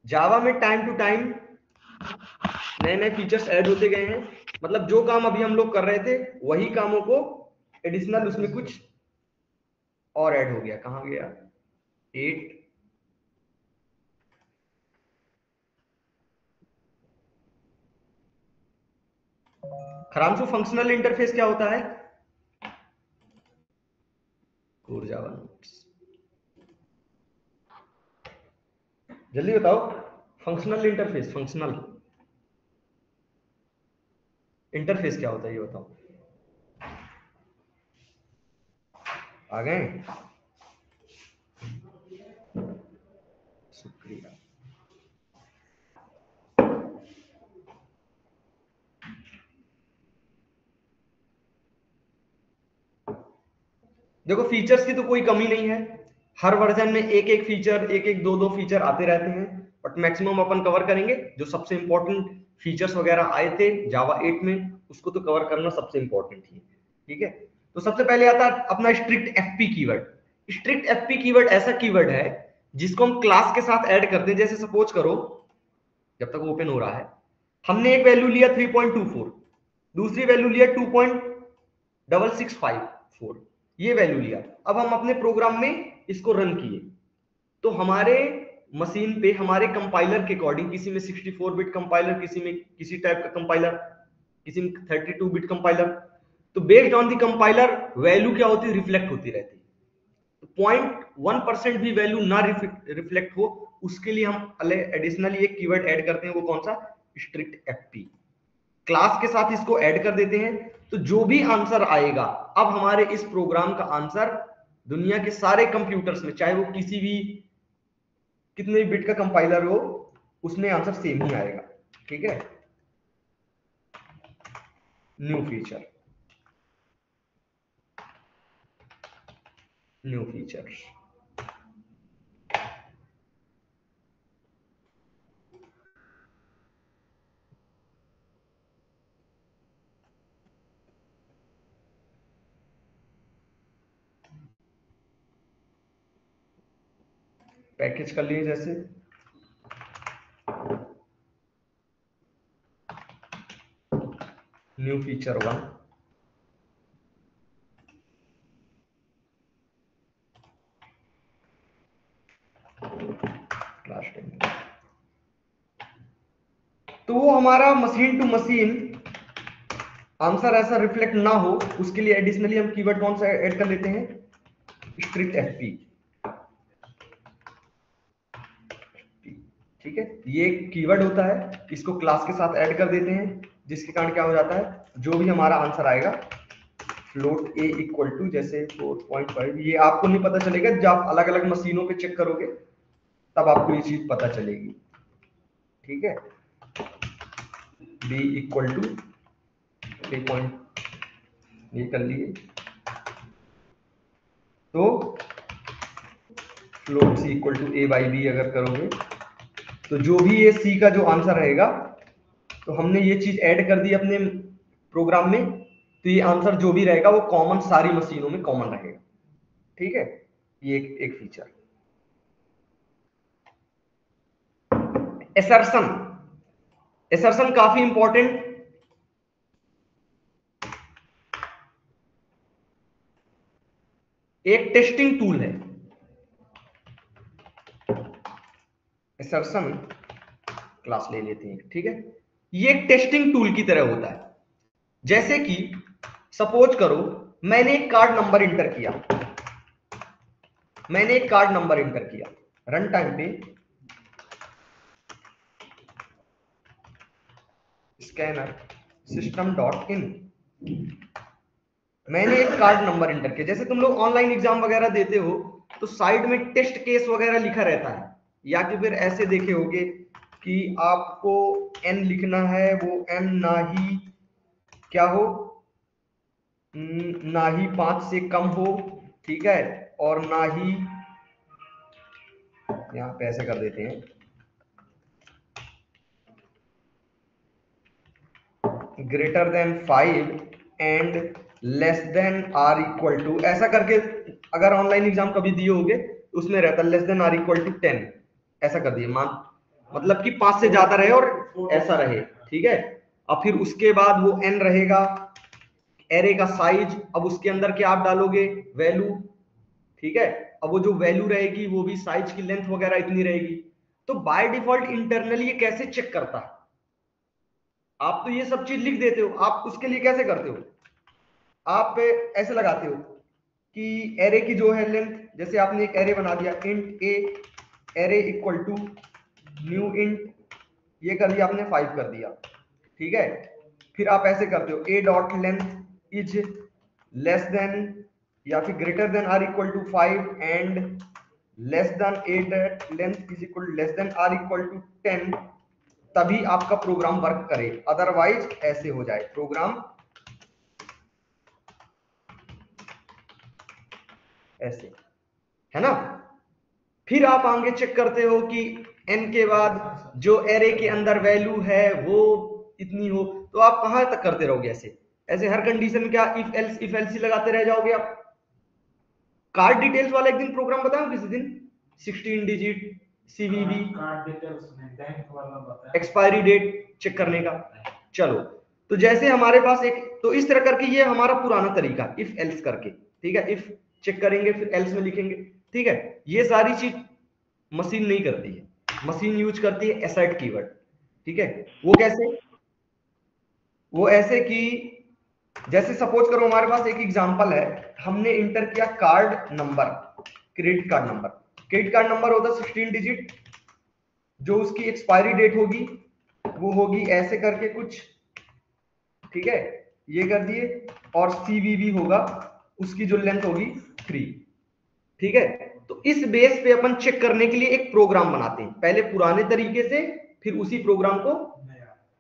जावा में time to time नए नए फीचर्स ऐड होते गए हैं। मतलब जो काम अभी हम लोग कर रहे थे वही कामों को एडिशनल उसमें कुछ और ऐड हो गया। कहाँ गया 8। खरांशु फंक्शनल इंटरफेस क्या होता है? कोर जावा नोट्स, जल्दी बताओ। फंक्शनल इंटरफेस, फंक्शनल इंटरफेस क्या होता है ये बताओ। आ गए? शुक्रिया। देखो फीचर्स की तो कोई कमी नहीं है, हर वर्जन में एक एक फीचर, एक एक दो फीचर आते रहते हैं, बट मैक्सिमम अपन कवर करेंगे। जो सबसे इंपॉर्टेंट फीचर्स वगैरह आए थे जावा 8 में उसको तो कवर करना सबसे इंपॉर्टेंट ही, ठीक है। तो सबसे पहले आता है अपना strict FP keyword. Strict FP keyword ऐसा कीवर्ड है जिसको हम क्लास के साथ ऐड करते हैं। जैसे सपोज करो, जब तक ओपन हो रहा है, हमने एक वैल्यू लिया 3.24, दूसरी वैल्यू लिया 2.6654, ये वैल्यू लिया। अब हम अपने प्रोग्राम में इसको रन किए तो हमारे मशीन पे हमारे कंपाइलर के अकॉर्डिंग, किसी में 64 बिट कंपाइलर, किसी में किसी टाइप का कंपाइलर, किसी में 32 बिट कंपाइलर, तो based on the compiler value क्या होती है, रिफ्लेक्ट होती रहती है। तो 0.1% भी वैल्यू ना रिफ्लेक्ट हो उसके लिए हम एडिशनली एक कीवर्ड ऐड करते हैं। वो कौन सा? Strict FP. क्लास के साथ इसको ऐड कर देते हैं तो जो भी आंसर आएगा, अब हमारे इस प्रोग्राम का आंसर दुनिया के सारे कंप्यूटर्स में, चाहे वो किसी भी कितने भी बिट का कंपाइलर हो, उसमें आंसर सेम ही आएगा, ठीक है। New feature, new feature, package कर लिए। जैसे न्यू फीचर 1, लास्ट टाइम, तो वो हमारा मशीन टू मशीन आंसर ऐसा रिफ्लेक्ट ना हो उसके लिए एडिशनली हम कीवर्ड कौन सा ऐड कर लेते हैं? स्ट्रिक्ट एफपी, ठीक है। ये कीवर्ड होता है, इसको क्लास के साथ ऐड कर देते हैं, जिसके कारण क्या हो जाता है, जो भी हमारा आंसर आएगा फ्लोट ए इक्वल टू जैसे 4.5, ये आपको नहीं पता चलेगा, जब आप अलग अलग मशीनों पे चेक करोगे तब आपको ये चीज पता चलेगी, ठीक है। B equal to 3. ये कर लिए तो float C equal to A by B अगर करोगे तो जो भी ये सी का जो आंसर रहेगा, तो हमने ये चीज ऐड कर दी अपने प्रोग्राम में, तो ये आंसर जो भी रहेगा वो कॉमन सारी मशीनों में कॉमन रहेगा, ठीक है। ये एक फीचर। एसर्शन, एसर्शन काफी इंपॉर्टेंट, एक टेस्टिंग टूल है। एसर्शन क्लास ले लेते हैं, ठीक है। ये एक टेस्टिंग टूल की तरह होता है। जैसे कि सपोज करो मैंने एक कार्ड नंबर इंटर किया, मैंने एक कार्ड नंबर इंटर किया, रन टाइम पे स्कैनर सिस्टम डॉट इन, मैंने एक कार्ड नंबर इंटर किया। जैसे तुम लोग ऑनलाइन एग्जाम वगैरह देते हो तो साइड में टेस्ट केस वगैरह लिखा रहता है, या कि फिर ऐसे देखे होगे कि आपको एन लिखना है, वो एन ना ही क्या हो, ना ही 5 से कम हो, ठीक है, और ना ही, यहाँ पे ऐसे कर देते हैं greater than 5 and less than or equal to, ऐसा करके अगर ऑनलाइन एग्जाम कभी दिए होगे उसमें रहता है less than or equal to 10, ऐसा कर दिए मान। मतलब कि 5 से ज्यादा रहे और ऐसा रहे, ठीक है। अब फिर उसके बाद वो n रहेगा एरे का साइज, अब उसके अंदर क्या आप डालोगे, वैल्यू, ठीक है। अब वो जो वैल्यू रहेगी वो भी साइज की लेंथ वगैरह इतनी रहेगी। तो बाय डिफॉल्ट इंटरनली ये कैसे चेक करता है, आप तो ये सब चीज लिख देते हो, आप उसके लिए कैसे करते हो, आप ऐसे लगाते हो कि एरे की जो है लेंथ, जैसे आपने एक एरे बना दिया int A array equal to new int, ये कर दिया आपने 5 कर दिया, ठीक है। फिर आप ऐसे करते हो A dot length is less than या फिर greater than or equal to 5 and less than A dot length is equal less than or equal to 10, तभी आपका प्रोग्राम वर्क करे, अदरवाइज ऐसे हो जाए प्रोग्राम ऐसे, है ना। फिर आप आगे चेक करते हो कि n के बाद जो एरे के अंदर वैल्यू है वो इतनी हो, तो आप कहां तक करते रहोगे ऐसे, ऐसे हर कंडीशन में क्या इफ एल्स ही लगाते रह जाओगे आप। कार्ड डिटेल्स वाला एक दिन प्रोग्राम बताऊं किसी दिन, 16 डिजिट सीवीवी कार्ड डिटेल्स में बैंक वाला बताया, एक्सपायरी डेट चेक करने का। चलो, तो जैसे हमारे पास एक, तो इस तरह करके ये हमारा पुराना तरीका इफ एल्स करके, ठीक है। इफ चेक करेंगे फिर एल्स में लिखेंगे, ठीक है। ये सारी चीज मशीन नहीं करती है, मशीन यूज करती है एसर्ट कीवर्ड, ठीक है। वो कैसे, वो ऐसे कि जैसे सपोज करो हमारे पास एक एग्जांपल है, हमने इंटर किया card number, credit card number, credit card number होता है 16 डिजिट, जो उसकी एक्सपायरी डेट होगी वो होगी ऐसे करके कुछ, ठीक है, ये कर दिए, और सीवीवी होगा, उसकी जो लेंथ होगी 3, ठीक है। तो इस बेस पे अपन चेक करने के लिए एक प्रोग्राम बनाते हैं, पहले पुराने तरीके से, फिर उसी प्रोग्राम को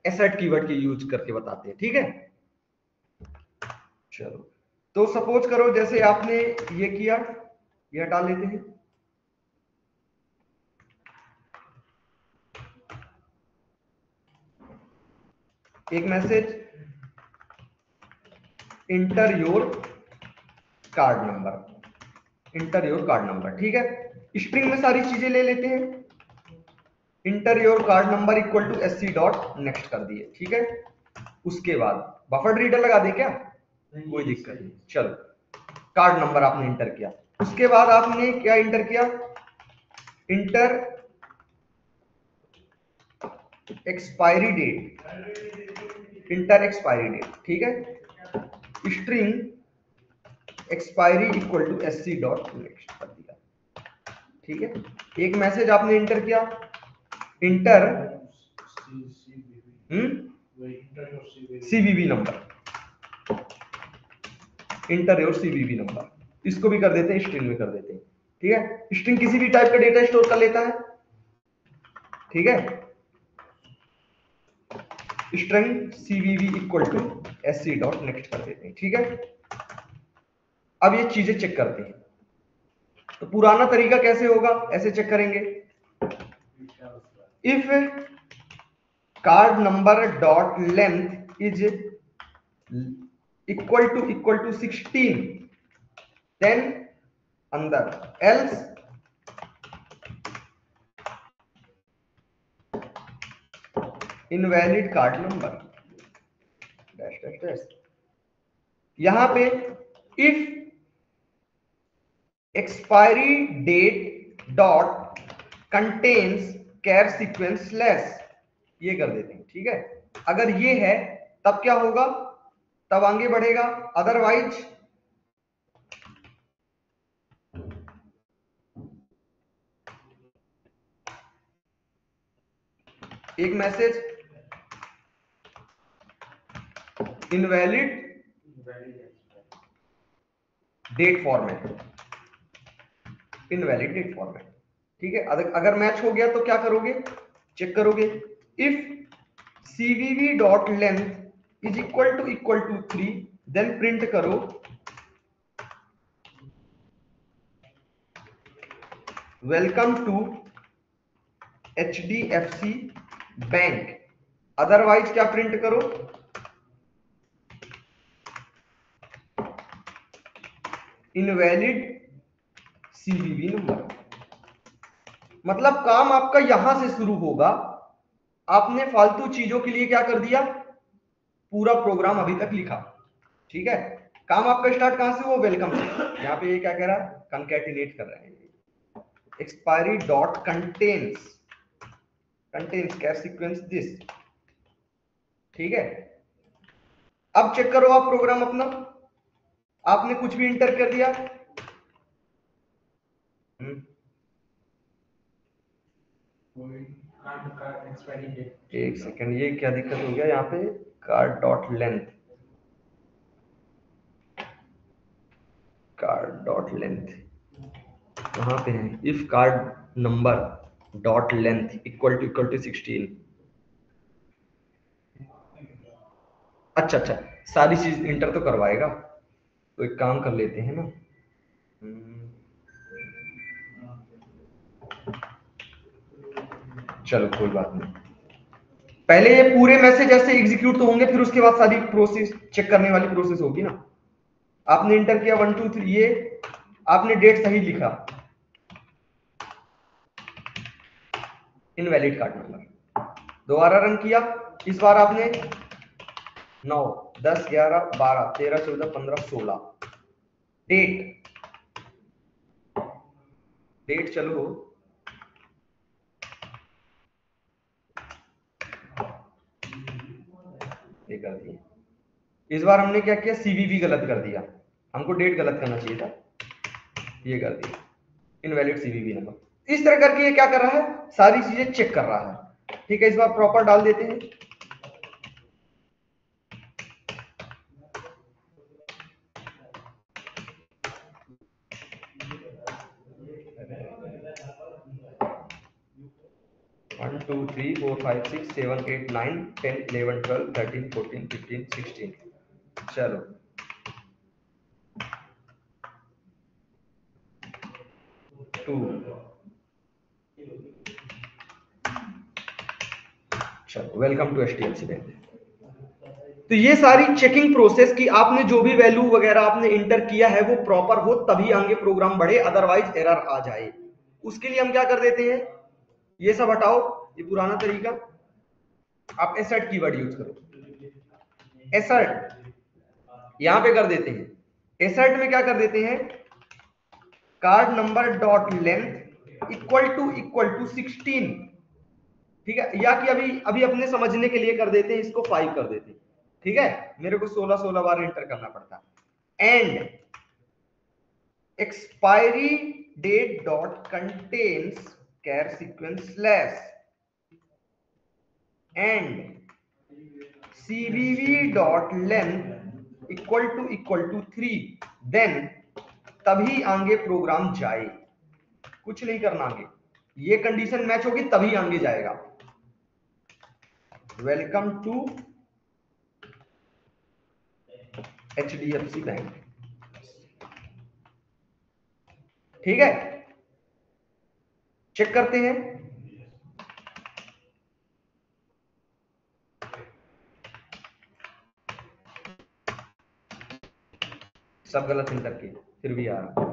एसर्ट कीवर्ड के यूज करके बताते हैं, ठीक है। चलो, तो सपोज करो जैसे आपने ये किया, ये हटा लेते हैं, एक message enter your card number, enter your card number, ठीक है। स्ट्रिंग में सारी चीजें ले लेते हैं, enter your card number equal to SC dot next कर दिए, ठीक है। उसके बाद बफर रीडर लगा दें क्या, कोई दिक्कत नहीं, चलो कार्ड नंबर आपने इंटर किया, उसके बाद आपने क्या इंटर किया, enter expiry date, enter expiry date, ठीक है। String expiry equal to SC dot next कर दिया, ठीक है। एक मैसेज आपने इंटर किया, enter CVV number, enter your CVV number, इसको भी कर देते हैं स्ट्रिंग में कर देते हैं, ठीक है। स्ट्रिंग किसी भी टाइप का डेटा स्टोर कर लेता है, ठीक है। String CVV equal to SC dot next कर देते हैं, ठीक है। अब ये चीजें चेक करते हैं, तो पुराना तरीका कैसे होगा, ऐसे चेक करेंगे, if card number dot length is equal to 16, then अंदर else invalid card number dash dash dash, यहां पे if expiry date dot contains char sequence less, ये कर देते हैं, ठीक है। अगर ये है तब क्या होगा, तब आगे बढ़ेगा, अदरवाइज एक message invalid date format, invalid date format, ठीक है। अगर मैच हो गया तो क्या करोगे, चेक करोगे, if CVV dot length is equal to 3, then print करो welcome to HDFC bank, otherwise क्या प्रिंट करो, इनवैलिड सीवीवी नंबर, मतलब काम आपका यहां से शुरू होगा। आपने फालतू चीजों के लिए क्या कर दिया, पूरा प्रोग्राम अभी तक लिखा। ठीक है, काम आपका स्टार्ट कहां से, वो वेलकम से। यहाँ पे ये क्या कह रहा है, कंकैटिनेट कर रहे हैं। Expiry dot contains char sequence this. ठीक है, अब चेक करो आप प्रोग्राम अपना, आपने कुछ भी इंटर कर दिया। एक सेकंड, ये क्या दिक्कत हो गया यहाँ पे, कार्ड डॉट लेंथ, कहाँ पे है, if card number dot length equal to 16। अच्छा, सारी चीज इंटर तो करवाएगा, तो एक काम कर लेते हैं ना। चलो कोई बात नहीं, पहले ये पूरे मैसेज ऐसे एग्जीक्यूट तो होंगे, फिर उसके बाद सारी प्रोसेस चेक करने वाली प्रोसेस होगी ना। आपने इंटर किया 1 2 3, ये आपने डेट सही लिखा, इनवैलिड कार्ड नंबर। दोबारा रन किया, इस बार आपने 9 10 11 12 13 14 15 16 डेट चलो, ये कर दिया। इस बार हमने क्या किया, सीवीवी गलत कर दिया, हमको डेट गलत करना चाहिए था, ये कर दिया, इनवैलिड सीवीवी नंबर। इस तरह करके ये क्या कर रहा है, सारी चीजें चेक कर रहा है। ठीक है, इस बार प्रॉपर डाल देते हैं। One two three four five six seven eight nine 10 11 12 13 14 15 16। चलो चलो वेलकम टू एचटीएमसी बैंक। तो ये सारी चेकिंग प्रोसेस की आपने जो भी वैल्यू वगैरह आपने इंटर किया है वो प्रॉपर हो, तभी आगे प्रोग्राम बढ़े, अदरवाइज एरर आ जाए। उसके लिए हम क्या कर देते हैं, ये सब हटाओ, ये पुराना तरीका, आप एसर्ट कीवर्ड यूज करो। एसर्ट यहां पे कर देते हैं, एसर्ट में क्या कर देते हैं, card number dot length equal to 16। ठीक है, या कि अभी अपने समझने के लिए कर देते हैं, इसको 5 कर देते हैं। ठीक है, मेरे को 16 बार एंटर करना पड़ता है। And expiry date dot contains char sequence slash and CVV dot length equal to 3, then तभी आगे प्रोग्राम जाए। कुछ नहीं करना आगे, ये कंडीशन मैच होगी तभी आगे जाएगा। Welcome to HDFC bank. ठीक है, चेक करते हैं। सब गलत इंटर किए, फिर भी आ रहा,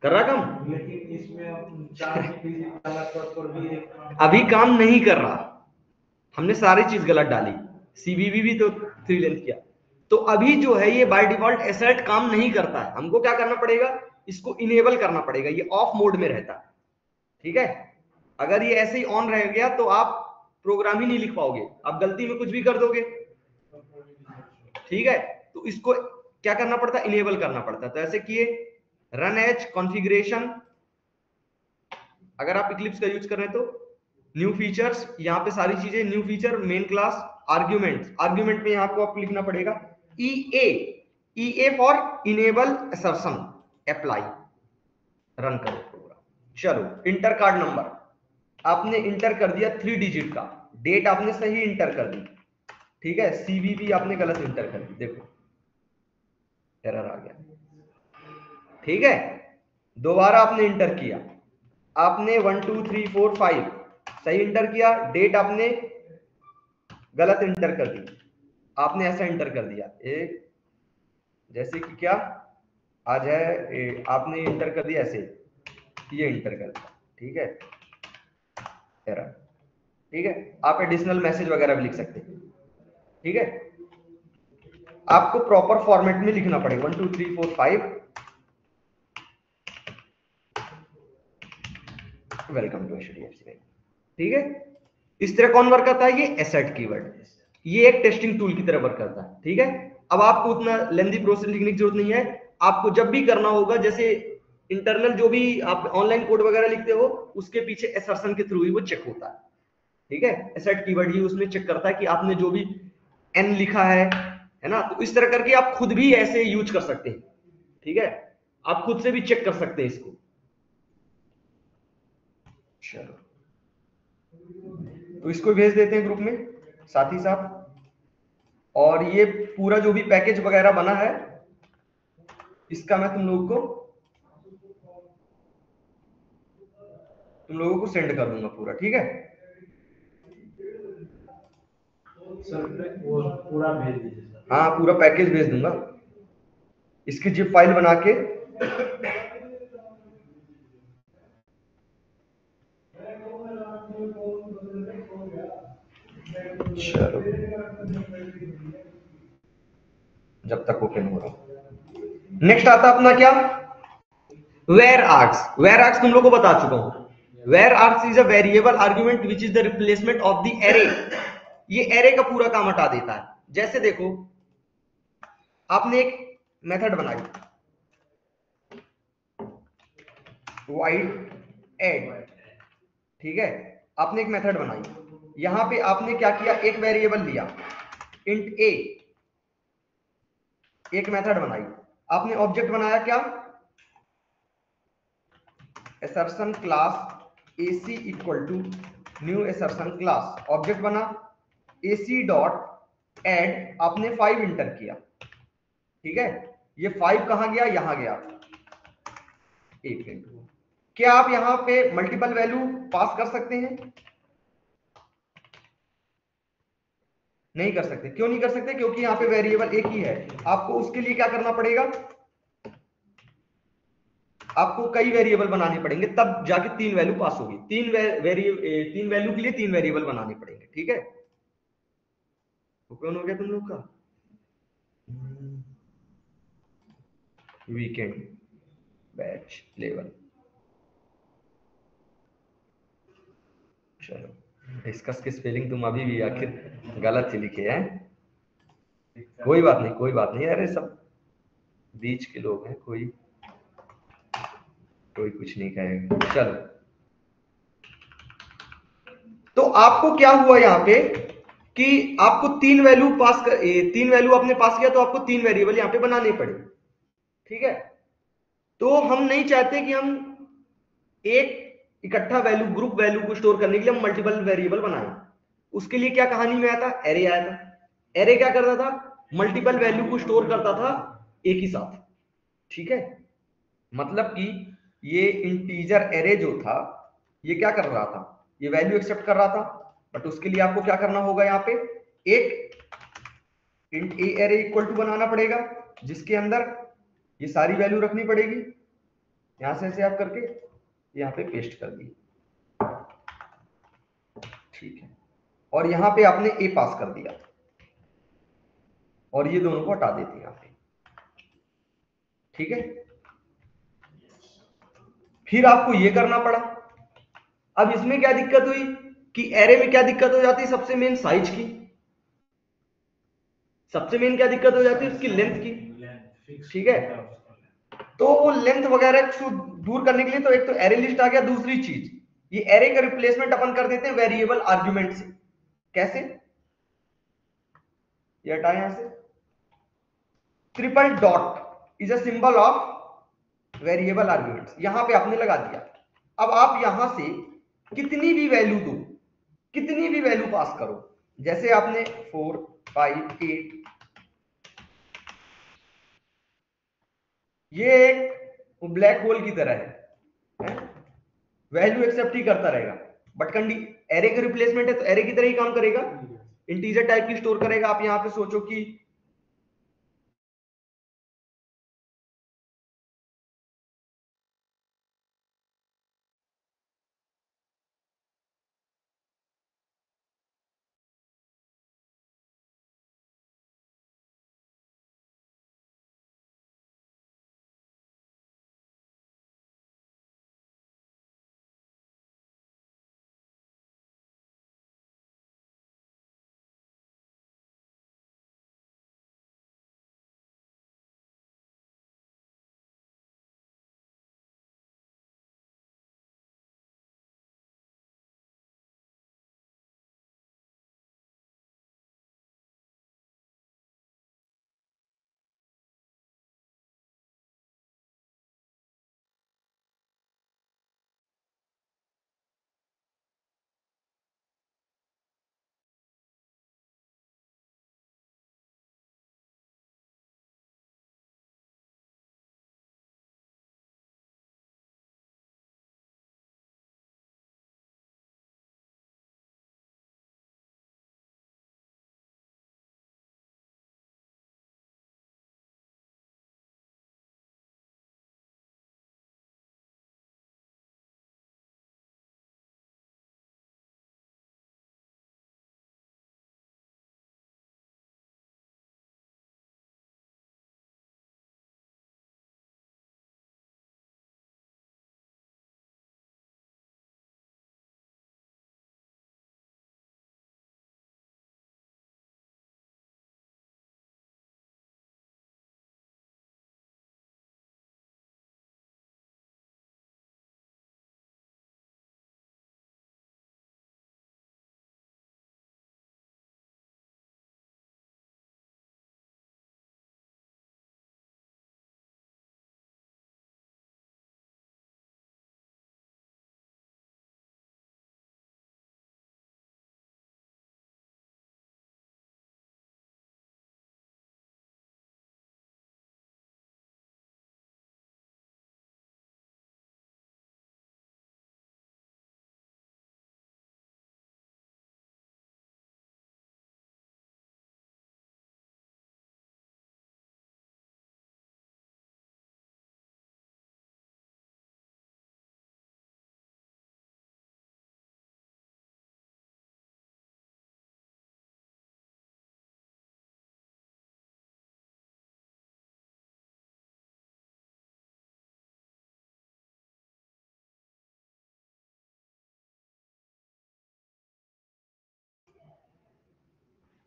कर रहा काम, लेकिन इसमें अभी काम नहीं कर रहा। हमने सारी चीज गलत डाली, सीवीवी भी तो 3 लेंथ किया, तो अभी जो है ये बाय डिफॉल्ट एसर्ट काम नहीं करता है। हमको क्या करना पड़ेगा, इसको इनेबल करना पड़ेगा, ये ऑफ मोड में रहता है। ठीक है, अगर ये ऐसे ही ऑन रह गया तो आप प्रोग्राम ही नहीं लिख पाओगे, आप गलती में कुछ भी कर दोगे। ठीक है, तो इसको क्या करना पड़ता है, इनेबल करना पड़ता है। तो ऐसे किए, रन एज कॉन्फ़िगरेशन, अगर आप इक्लिप्स का यूज कर रहे हैं तो न्यू फीचर्स, यहाँ पे सारी चीजें new feature, main class, argument में यहाँ आपको आप लिखना पड़ेगा EA for enable assertion apply, run करो प्रोग्राम। चलो इंटर कार्ड नंबर आपने इंटर कर दिया 3 डिजिट का, डेट आपने सही इंटर कर दी। ठीक है, सीवीवी आपने गलत इंटर कर दी, देखो एरर आ गया। ठीक है, दोबारा आपने इंटर किया, आपने 1 2 3 4 5 सही इंटर किया, डेट आपने गलत इंटर कर दी, आपने ऐसा इंटर कर दिया, एक जैसे कि क्या आ जाए, आपने इंटर कर दिया ऐसे, ये इंटर कर दिया। ठीक है, एरर, ठीक है। आप एडिशनल मैसेज वगैरह भी लिख सकते हैं, ठीक है। आपको प्रॉपर फॉर्मेट में लिखना पड़ेगा 1 2 3 4 5 वेलकम टू HDFC बैंक, ठीक है। इस तरह कौन वर्क करता है, ये एसेट कीवर्ड, ये एक टेस्टिंग टूल की तरह वर्क करता है, ठीक है। अब आपको उतना लेंथी प्रोसेस लिखने की जरूरत नहीं है। आपको जब भी करना होगा, जैसे इंटरनल जो भी आप ऑनलाइन कोड वगैरह लिखते हो, उसके पीछे असर्शन के थ्रू ही वो चेक होता है, ठीक है। एसेट कीवर्ड ही उसमें चेक करता है कि आपने जो भी एन लिखा है ना। तो इस तरह करके आप खुद भी ऐसे यूज कर सकते हैं, ठीक है। आप खुद से भी चेक कर सकते हैं इसको। चलो, तो इसको भेज देते हैं ग्रुप में साथ ही साथ। और ये पूरा जो भी पैकेज वगैरह बना है, इसका मैं तुम लोगों को सेंड कर दूंगा पूरा, ठीक है। सर वो पूरा भेज दीजिए सर। हाँ, पूरा पैकेज भेज दूंगा, इसकी जिप फाइल बना के। चलो, जब तक ओपन हो रहा। नेक्स्ट आता अपना क्या, वेयर आर्ग्स। वेयर आर्ग्स तुम लोग को बता चुका हूं। Where args is a variable argument which is the replacement of the array. ये एरे का पूरा काम हटा देता है। जैसे देखो, आपने एक मेथड बनाई वाइड एड, ठीक है। आपने एक मेथड बनाई, यहां पे आपने क्या किया, एक वेरिएबल लिया इंट ए, एक मेथड बनाई, आपने ऑब्जेक्ट बनाया क्या, assertion class AC equal to new assertion class, object बना AC डॉट एड, आपने 5 इंटर किया, ठीक है। ये 5 कहां गया, यहां गया, एक मिनट। क्या आप यहां पे मल्टीपल वैल्यू पास कर सकते हैं? नहीं कर सकते। क्यों नहीं कर सकते? क्योंकि यहां पे वेरिएबल एक ही है। आपको उसके लिए क्या करना पड़ेगा, आपको कई वेरिएबल बनाने पड़ेंगे, तब जाके 3 वैल्यू पास होगी। 3 वैल्यू के लिए 3 वेरिएबल बनाने पड़ेंगे, ठीक है। ओपन हो गया तुम लोग का वीकेंड बैच लेवल। चलो, डिस्कस की स्पेलिंग तुम अभी भी आखिर गलत ही लिखे हैं। कोई बात नहीं, कोई बात नहीं, अरे सब बीच के लोग हैं, कोई कुछ नहीं कहेगा। चलो, तो आपको क्या हुआ यहाँ पे कि आपको 3 वैल्यू पास कर, 3 वैल्यू आपने पास किया, तो आपको 3 वेरिएबल यहाँ पे बनाने पड़े, ठीक है। तो हम नहीं चाहते कि हम एक इकट्ठा वैल्यू, ग्रुप वैल्यू को स्टोर करने के लिए हम मल्टीपल वेरिएबल बनाएं। उसके लिए क्या कहानी में आया था, एरे आया था। एरे क्या करता था, मल्टीपल वैल्यू को स्टोर करता था एक ही साथ, ठीक है। मतलब कि ये इंटीजर एरे जो था, ये क्या कर रहा था, ये वैल्यू एक्सेप्ट कर रहा था। बट उसके लिए आपको क्या करना होगा, यहाँ पे एक int A array equal to बनाना पड़ेगा, जिसके अंदर ये सारी वैल्यू रखनी पड़ेगी। यहां से ऐसे आप करके यहाँ पे पेस्ट कर दिए, ठीक है। और यहाँ पे आपने ए पास कर दिया, और ये दोनों को हटा देते हैं यहाँ पे, ठीक है। फिर आपको ये करना पड़ा। अब इसमें क्या दिक्कत हुई कि एरे में क्या दिक्कत हो जाती है, सबसे मेन साइज की, सबसे मेन क्या दिक्कत हो जाती है, उसकी लेंथ की, ठीक है। तो वो लेंथ वगैरह को दूर करने के लिए तो एक तो एरे लिस्ट आ गया, दूसरी चीज ये एरे का रिप्लेसमेंट अपन कर देते हैं वेरिएबल आर्गुमेंट से। कैसे, ये हटाए यहां से, triple dot is a symbol of variable arguments, यहां पे आपने लगा दिया। अब आप यहां से कितनी भी वैल्यू दो, कितनी भी वैल्यू पास करो, जैसे आपने 4 5 8, ये एक ब्लैक होल की तरह है, वैल्यू एक्सेप्ट ही करता रहेगा। बट एरे का रिप्लेसमेंट है तो एरे की तरह ही काम करेगा, इंटीजर टाइप की स्टोर करेगा। आप यहां पे सोचो कि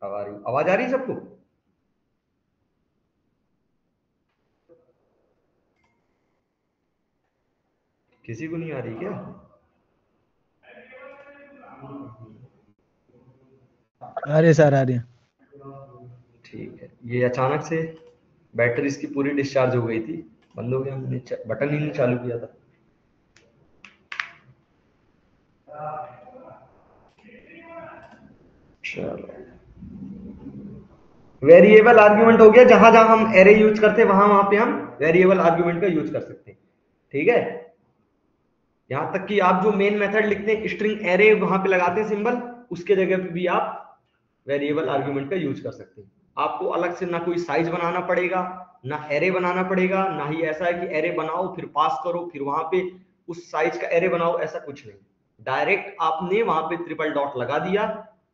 आवाज आ रही है सबको? किसी को नहीं आ रही क्या? आ रही है सर, आ रही है। ठीक है, ये अचानक से बैटरी इसकी पूरी डिस्चार्ज हो गई थी, बंद हो गया, हमने बटन ही नहीं चालू किया था। चलो, वेरिएबल आर्ग्यूमेंट हो गया, जहां जहां हम एरे यूज करते हैं वहां वहां पे हम वेरिएबल आर्ग्यूमेंट का यूज कर सकते हैं। ठीक है, यहां तक कि आप जो मेन मेथड लिखते हैं स्ट्रिंग एरे वहां पे लगाते हैं सिंबल, उसके जगह पे भी आप वेरिएबल आर्ग्यूमेंट का यूज कर सकते हैं। आपको अलग से ना कोई साइज बनाना पड़ेगा, ना एरे बनाना पड़ेगा, ना ही ऐसा है कि एरे बनाओ फिर पास करो फिर वहां पे उस साइज का एरे बनाओ, ऐसा कुछ नहीं। डायरेक्ट आपने वहां पे ट्रिपल डॉट लगा दिया,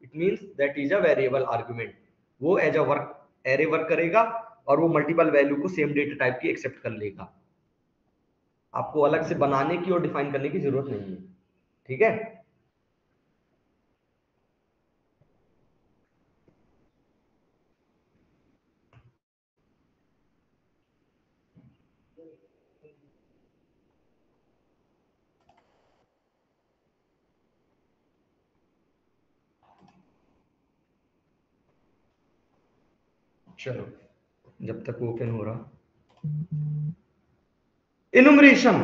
it means that is a variable argument. वो as a work array work करेगा और वो मल्टीपल वैल्यू को सेम डेटा टाइप की एक्सेप्ट कर लेगा। आपको अलग से बनाने की और डिफाइन करने की जरूरत नहीं है। ठीक है, चलो जब तक ओपन हो रहा। इनुमरेशन,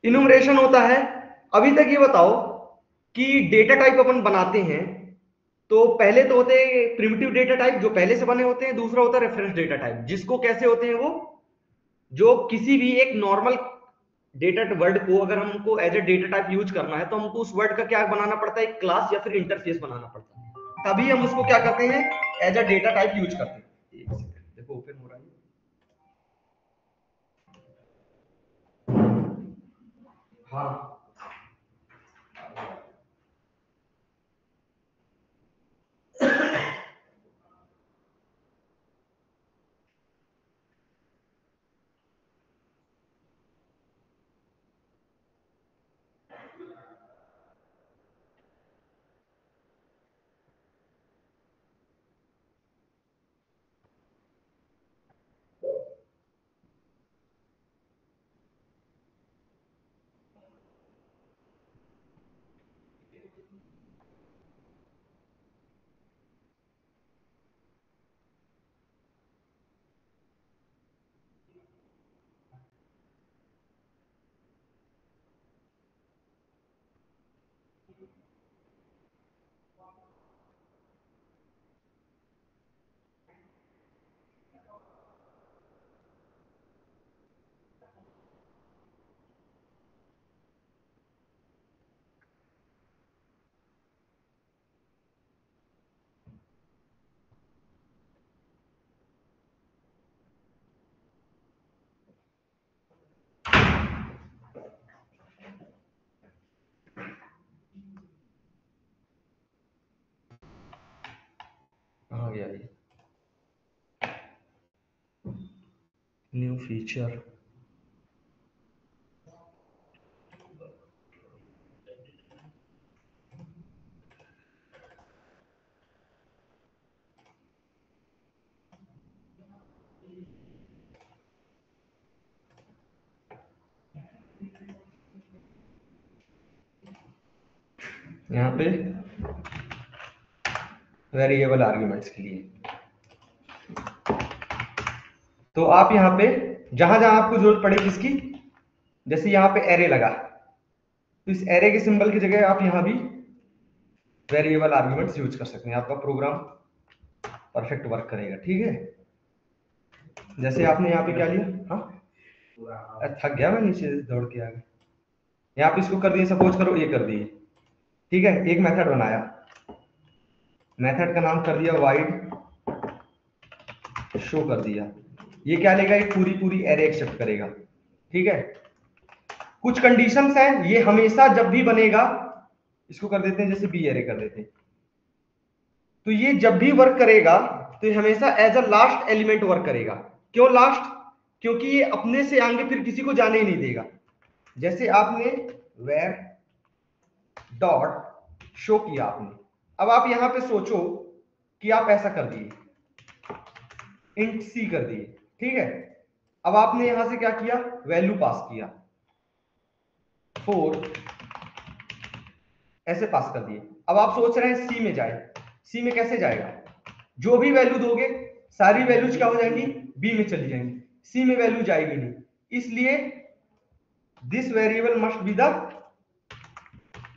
इनुमरेशन होता है, अभी तक ये बताओ कि डेटा टाइप अपन बनाते हैं तो पहले तो होते हैं प्रिमिटिव डेटा टाइप जो पहले से बने होते हैं, दूसरा होता है रेफरेंस डेटा टाइप, जिसको कैसे होते हैं वो, जो किसी भी एक नॉर्मल डेटा वर्ड को अगर हमको as a data type use करना है तो हमको उस वर्ड का क्या बनाना पड़ता है, एक क्लास या फिर इंटरफेस बनाना पड़ता है, तभी हम उसको क्या करते हैं, as a data type use करते हैं। एक सेकंड, देखो ओपन हो रहा है। हाँ, आ गया ये न्यू फीचर। यहाँ पे वेरिएबल आर्ग्यूमेंट्स के लिए, तो आप यहाँ पे जहां जहां आपको जरूरत पड़े किसकी, जैसे यहाँ पे एरे लगा तो इस एरे के सिंबल की जगह आप यहाँ भी वेरिएबल आर्ग्यूमेंट्स यूज कर सकते हैं, आपका प्रोग्राम परफेक्ट वर्क करेगा। ठीक है, जैसे आपने यहाँ पे क्या लिया, हाँ थक गया मैं, नीचे दौड़ के आ गया, यहाँ पे इसको कर दिए, सपोज करो ये कर दिए। ठीक है, एक मेथड बनाया, मेथड का नाम कर दिया वाइड शो कर दिया, ये क्या लेगा, एक पूरी पूरी एरे एक्सेप्ट करेगा। ठीक है, कुछ कंडीशंस हैं, ये हमेशा जब भी बनेगा, इसको कर देते हैं जैसे बी एरे कर देते हैं, तो ये जब भी वर्क करेगा तो ये हमेशा as a last element work करेगा। क्यों लास्ट, क्योंकि ये अपने से आगे फिर किसी को जाने ही नहीं देगा। जैसे आपने वेर डॉट शो किया आपने, अब आप यहां पे सोचो कि आप ऐसा कर दिए, इंट सी कर दिए, ठीक है। अब आपने यहां से क्या किया, वैल्यू पास किया, 4 ऐसे पास कर दिए। अब आप सोच रहे हैं सी में जाए, सी में कैसे जाएगा, जो भी वैल्यू दोगे सारी वैल्यूज क्या हो जाएंगी, बी में चली जाएंगी, सी में वैल्यू जाएगी नहीं, इसलिए this variable must be the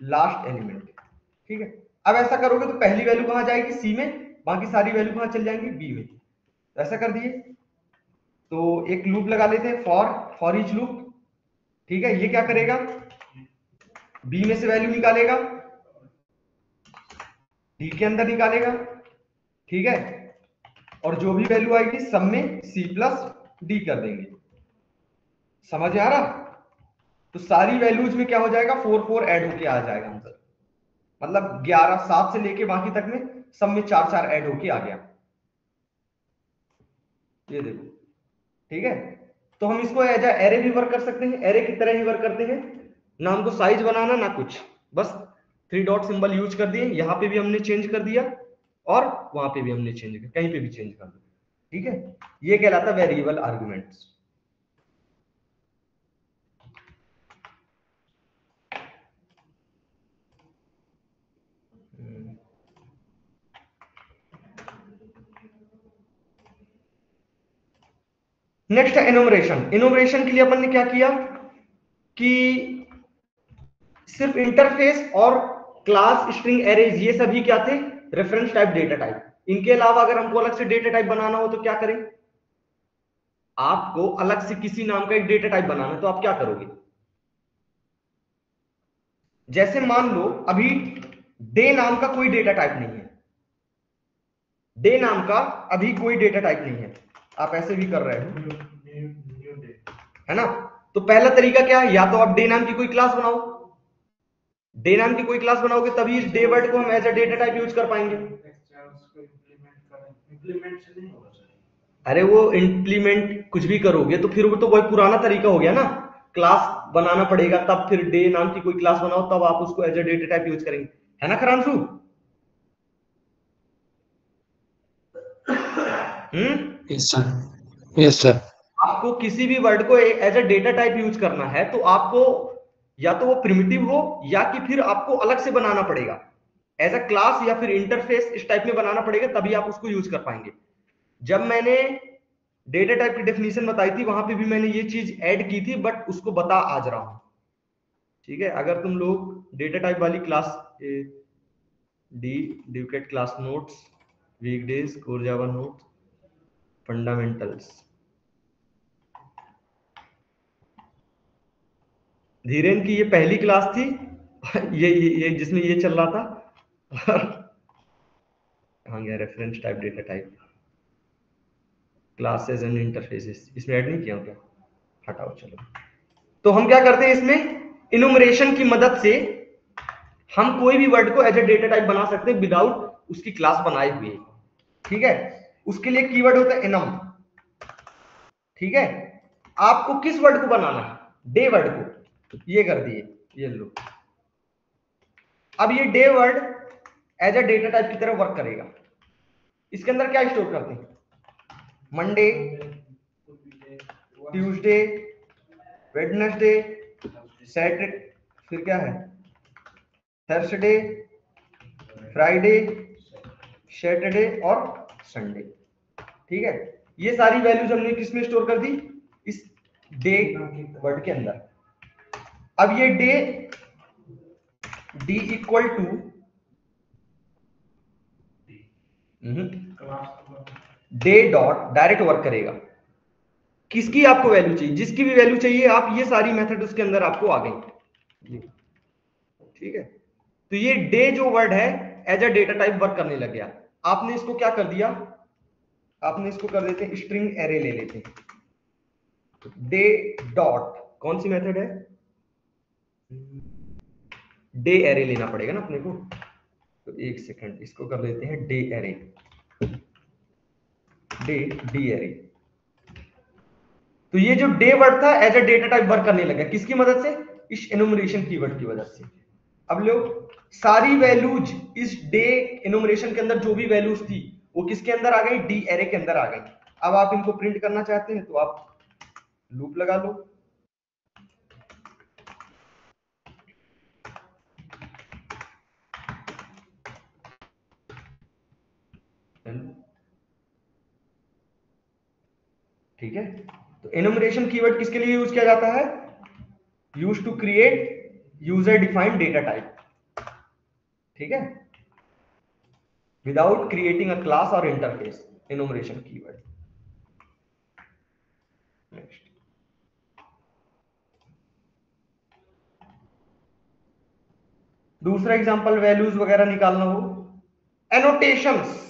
last element, ठीक है। अब ऐसा करोगे तो पहली वैल्यू कहां जाएगी, सी में, बाकी सारी वैल्यू कहां चल जाएंगी, बी में। तो ऐसा कर दिए। तो एक लूप लगा लेते हैं, फॉर ईच लूप, ठीक है। ये क्या करेगा, बी में से वैल्यू निकालेगा, डी के अंदर निकालेगा, ठीक है, और जो भी वैल्यू आएगी सब में सी प्लस डी कर देंगे। समझ आ रहा, तो सारी वैल्यूज में क्या हो जाएगा, 4 ऐड होके आ जाएगा आंसर, मतलब 11 7 से लेके बाकी तक में सब में 4 ऐड होके आ गया, ये देखो, ठीक है। तो हम इसको एज एरे भी वर्क कर सकते हैं, एरे की तरह ही वर्क करते हैं, ना हमको साइज बनाना ना कुछ, बस 3 डॉट सिंबल यूज कर दिए, यहां पे भी हमने चेंज कर दिया और वहां पे भी हमने चेंज कर, कहीं पे भी चेंज कर दिया, ठीक है। ये कहलाता है वेरिएबल आर्गुमेंट्स। नेक्स्ट है एनुमरेशन। एनुमरेशन के लिए अपन ने क्या किया कि सिर्फ इंटरफेस और क्लास, स्ट्रिंग, एरेज ये सभी क्या थे, रेफरेंस टाइप, डेटा टाइप। इनके अलावा अगर हमको अलग से डेटा टाइप बनाना हो तो क्या करें, आपको अलग से किसी नाम का एक डेटा टाइप बनाना है तो आप क्या करोगे, जैसे मान लो अभी डे नाम का कोई डेटा टाइप नहीं है, डे नाम का अभी कोई डेटा टाइप नहीं है, आप ऐसे भी कर रहे हो, है ना। तो पहला तरीका क्या है, या तो आप डे नाम की कोई क्लास बनाओ, डे नाम की कोई क्लास बनाओगे तभी इस डे वर्ड को हम as a data type use कर पाएंगे। अरे वो इंप्लीमेंट कुछ भी करोगे तो फिर वो तो वही पुराना तरीका हो गया ना, क्लास बनाना पड़ेगा, तब फिर डे नाम की कोई क्लास बनाओ तब आप उसको as a data type use करेंगे, है ना Kharanshu. Yes sir, yes sir. आपको किसी भी वर्ड को as a data type use करना है तो आपको या तो वो प्रिमिटिव हो या कि फिर आपको अलग से बनाना पड़ेगा, एज अ क्लास या फिर इंटरफेस इस टाइप में बनाना पड़ेगा, तभी आप उसको यूज कर पाएंगे। जब मैंने डेटा टाइप की डेफिनेशन बताई थी वहां पे भी मैंने ये चीज ऐड की थी, बट उसको बता आज रहा हूं, ठीक है। अगर तुम लोग डेटा टाइप वाली क्लास डुकेट class notes, weekdays, core Java notes, fundamentals, Dhiren की ये पहली क्लास थी ये जिसमें ये चल रहा था हाँ गया reference type, data type, classes and interfaces, इसमें ऐड नहीं किया क्या, हटाओ चलो। तो हम क्या करते हैं इसमें, इनुमरेशन की मदद से हम कोई भी वर्ड को एज ए डेटा टाइप बना सकते हैं विदाउट उसकी क्लास बनाए हुए, ठीक है। उसके लिए कीवर्ड होता है एनम, ठीक है। आपको किस वर्ड को बनाना है, डे वर्ड को, ये कर दिए, ये लो। अब ये day word as a data type की तरह वर्क करेगा। इसके अंदर क्या स्टोर करते हैं, मंडे, ट्यूसडे, वेडनेसडे, सैटरडे, फिर क्या है, थर्सडे, फ्राइडे, सैटरडे और संडे, ठीक है। ये सारी वैल्यूज हमने किसमें स्टोर कर दी, इस डे वर्ड के अंदर। अब ये day D equal to day dot direct work करेगा, किसकी आपको वैल्यू चाहिए, जिसकी भी वैल्यू चाहिए आप, ये सारी मेथड उसके अंदर आपको आ गई, ठीक है। तो ये डे जो वर्ड है as a data type work करने लग गया। आपने इसको क्या कर दिया, आपने इसको कर देते हैं स्ट्रिंग एरे ले लेते हैं, डे डॉट कौन सी मेथड है, डे एरे लेना पड़ेगा ना अपने को, तो एक सेकंड इसको कर देते हैं day array, day D array. तो ये जो डे वर्ड था as a data type work करने लगा, किसकी मदद से, इस एनुमरेशन कीवर्ड की वजह से। अब लोग सारी वैल्यूज इस डे एनुमरेशन के अंदर जो भी वैल्यूज थी वो किसके अंदर आ गई, डी एरे के अंदर आ गई। अब आप इनको प्रिंट करना चाहते हैं तो आप लूप लगा लो, ठीक है। तो एनुमरेशन कीवर्ड किसके लिए यूज किया जाता है, use to create user defined data type, ठीक है, विदाउट क्रिएटिंग अ क्लास और इंटरफेस, एनुमरेशन कीवर्ड। नेक्स्ट, दूसरा एग्जांपल वैल्यूज वगैरह निकालना हो, annotations.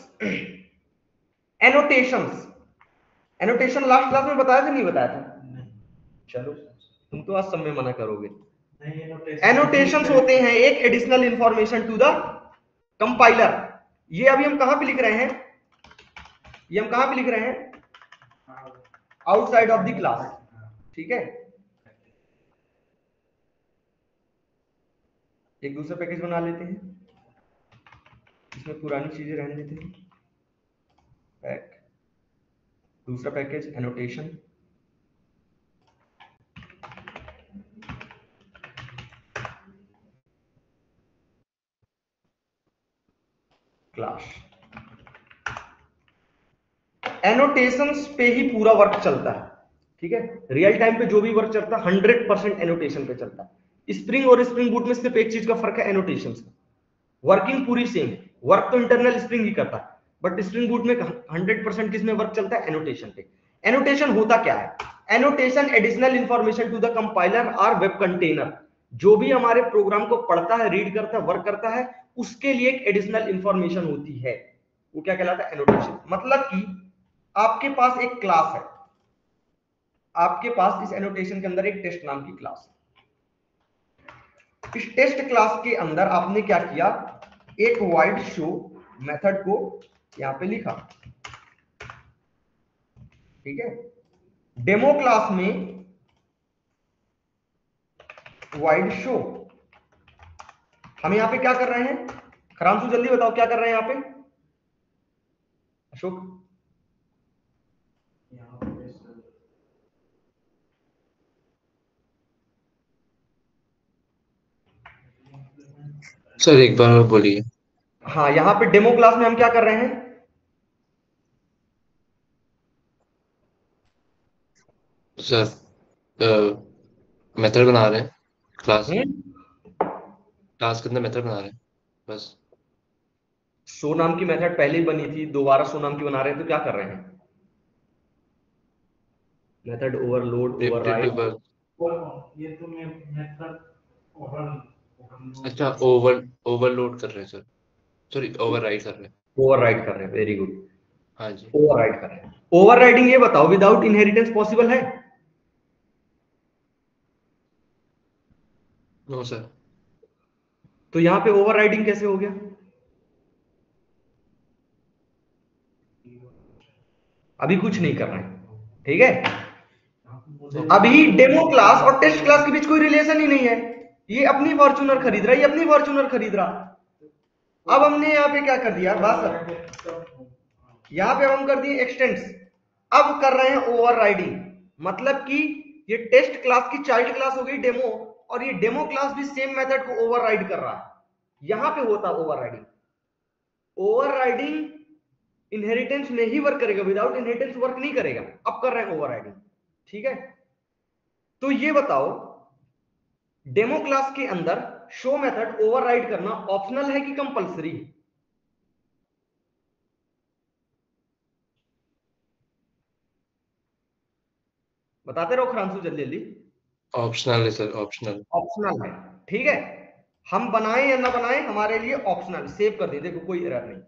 Annotations, annotation last class में बताया था नहीं बताया था, चलो तुम तो आज सब में मना करोगे। एनोटेशंस होते हैं एक additional information to the compiler. ये अभी हम कहां पे लिख रहे हैं, ये हम कहां पे लिख रहे हैं, आउटसाइड ऑफ द क्लास, ठीक है। एक दूसरा पैकेज बना लेते हैं, इसमें पुरानी चीजें रहने देते हैं। पैक, दूसरा पैकेज एनोटेशन, क्लास। एनोटेशंस पे ही पूरा वर्क चलता है, ठीक है। रियल टाइम पे जो भी वर्क चलता है 100% एनोटेशन पे चलता है। स्प्रिंग और स्प्रिंग बूट में सिर्फ एक चीज का फर्क है, एनोटेशंस का। वर्किंग पूरी सेम है, वर्क तो इंटरनल स्प्रिंग ही करता है, बट स्प्रिंग बूट में 100% किसमें वर्क चलता है, एनोटेशन पे। एनोटेशन होता क्या है, annotation additional information to the compiler और वेब कंटेनर। जो भी हमारे प्रोग्राम को पढ़ता है, रीड करता है, वर्क करता है, उसके लिए एक एडिशनल इंफॉर्मेशन होती है, वो क्या कहलाता है, एनोटेशन। मतलब कि आपके पास एक क्लास है, आपके पास इस एनोटेशन के अंदर एक टेस्ट नाम की क्लास है। इस टेस्ट क्लास के अंदर आपने क्या किया, एक वाइड शो मेथड को यहां पे लिखा, ठीक है। डेमो क्लास में वाइड शो, हम यहां पे क्या कर रहे हैं, खरांशु जल्दी बताओ क्या कर रहे हैं यहां पे, अशोक। सर एक बार और बोलिए। हाँ, यहां पे डेमो क्लास में हम क्या कर रहे हैं, सर मेथड बना रहे हैं, क्लास क्लास के अंदर मेथड बना रहे हैं बस। शो नाम की मेथड पहले ही बनी थी, दोबारा शो नाम की बना रहे हैं, तो क्या कर रहे हैं, मेथड ओवरलोड, ओवरराइड। ये तो मैं मेथड अच्छा, ओवरलोड कर रहे हैं सर, सॉरी ओवरराइड कर रहे हैं। ओवरराइड कर रहे हैं, वेरी गुड, हाँ जी। ओवरराइड कर रहे हैं। ओवरराइडिंग ये बताओ विदाउट इनहेरिटेंस पॉसिबल है, नो सर। तो यहां पे ओवरराइडिंग कैसे हो गया, अभी कुछ नहीं कर रहे हैं, ठीक है। अभी डेमो क्लास और टेस्ट क्लास के बीच कोई रिलेशन ही नहीं है, ये अपनी फॉर्च्यूनर खरीद रहा है, ये अपनी फॉर्च्यूनर खरीद रहा। अब हमने यहाँ पे क्या कर दिया, बस यहाँ पे हम कर दिए एक्सटेंड्स, अब कर रहे हैं ओवरराइडिंग। मतलब कि ये टेस्ट क्लास की चाइल्ड क्लास हो गई डेमो, और ये डेमो क्लास भी सेम मेथड को ओवरराइड कर रहा है। यहां पे होता ओवरराइडिंग। ओवरराइडिंग इनहेरिटेंस में ही वर्क करेगा, विदाउट इनहेरिटेंस वर्क नहीं करेगा। अब कर रहे हैं ओवरराइडिंग, ठीक है। तो ये बताओ, डेमो क्लास के अंदर शो मेथड ओवरराइड करना ऑप्शनल है कि कंपलसरी है, बताते रहो खरांशु जल्दी जल्दी। ऑप्शनल है सर, ऑप्शनल। ऑप्शनल है, ठीक है। हम बनाएं या ना बनाएं हमारे लिए ऑप्शनल, सेव कर दिए, देखो कोई एरर नहीं।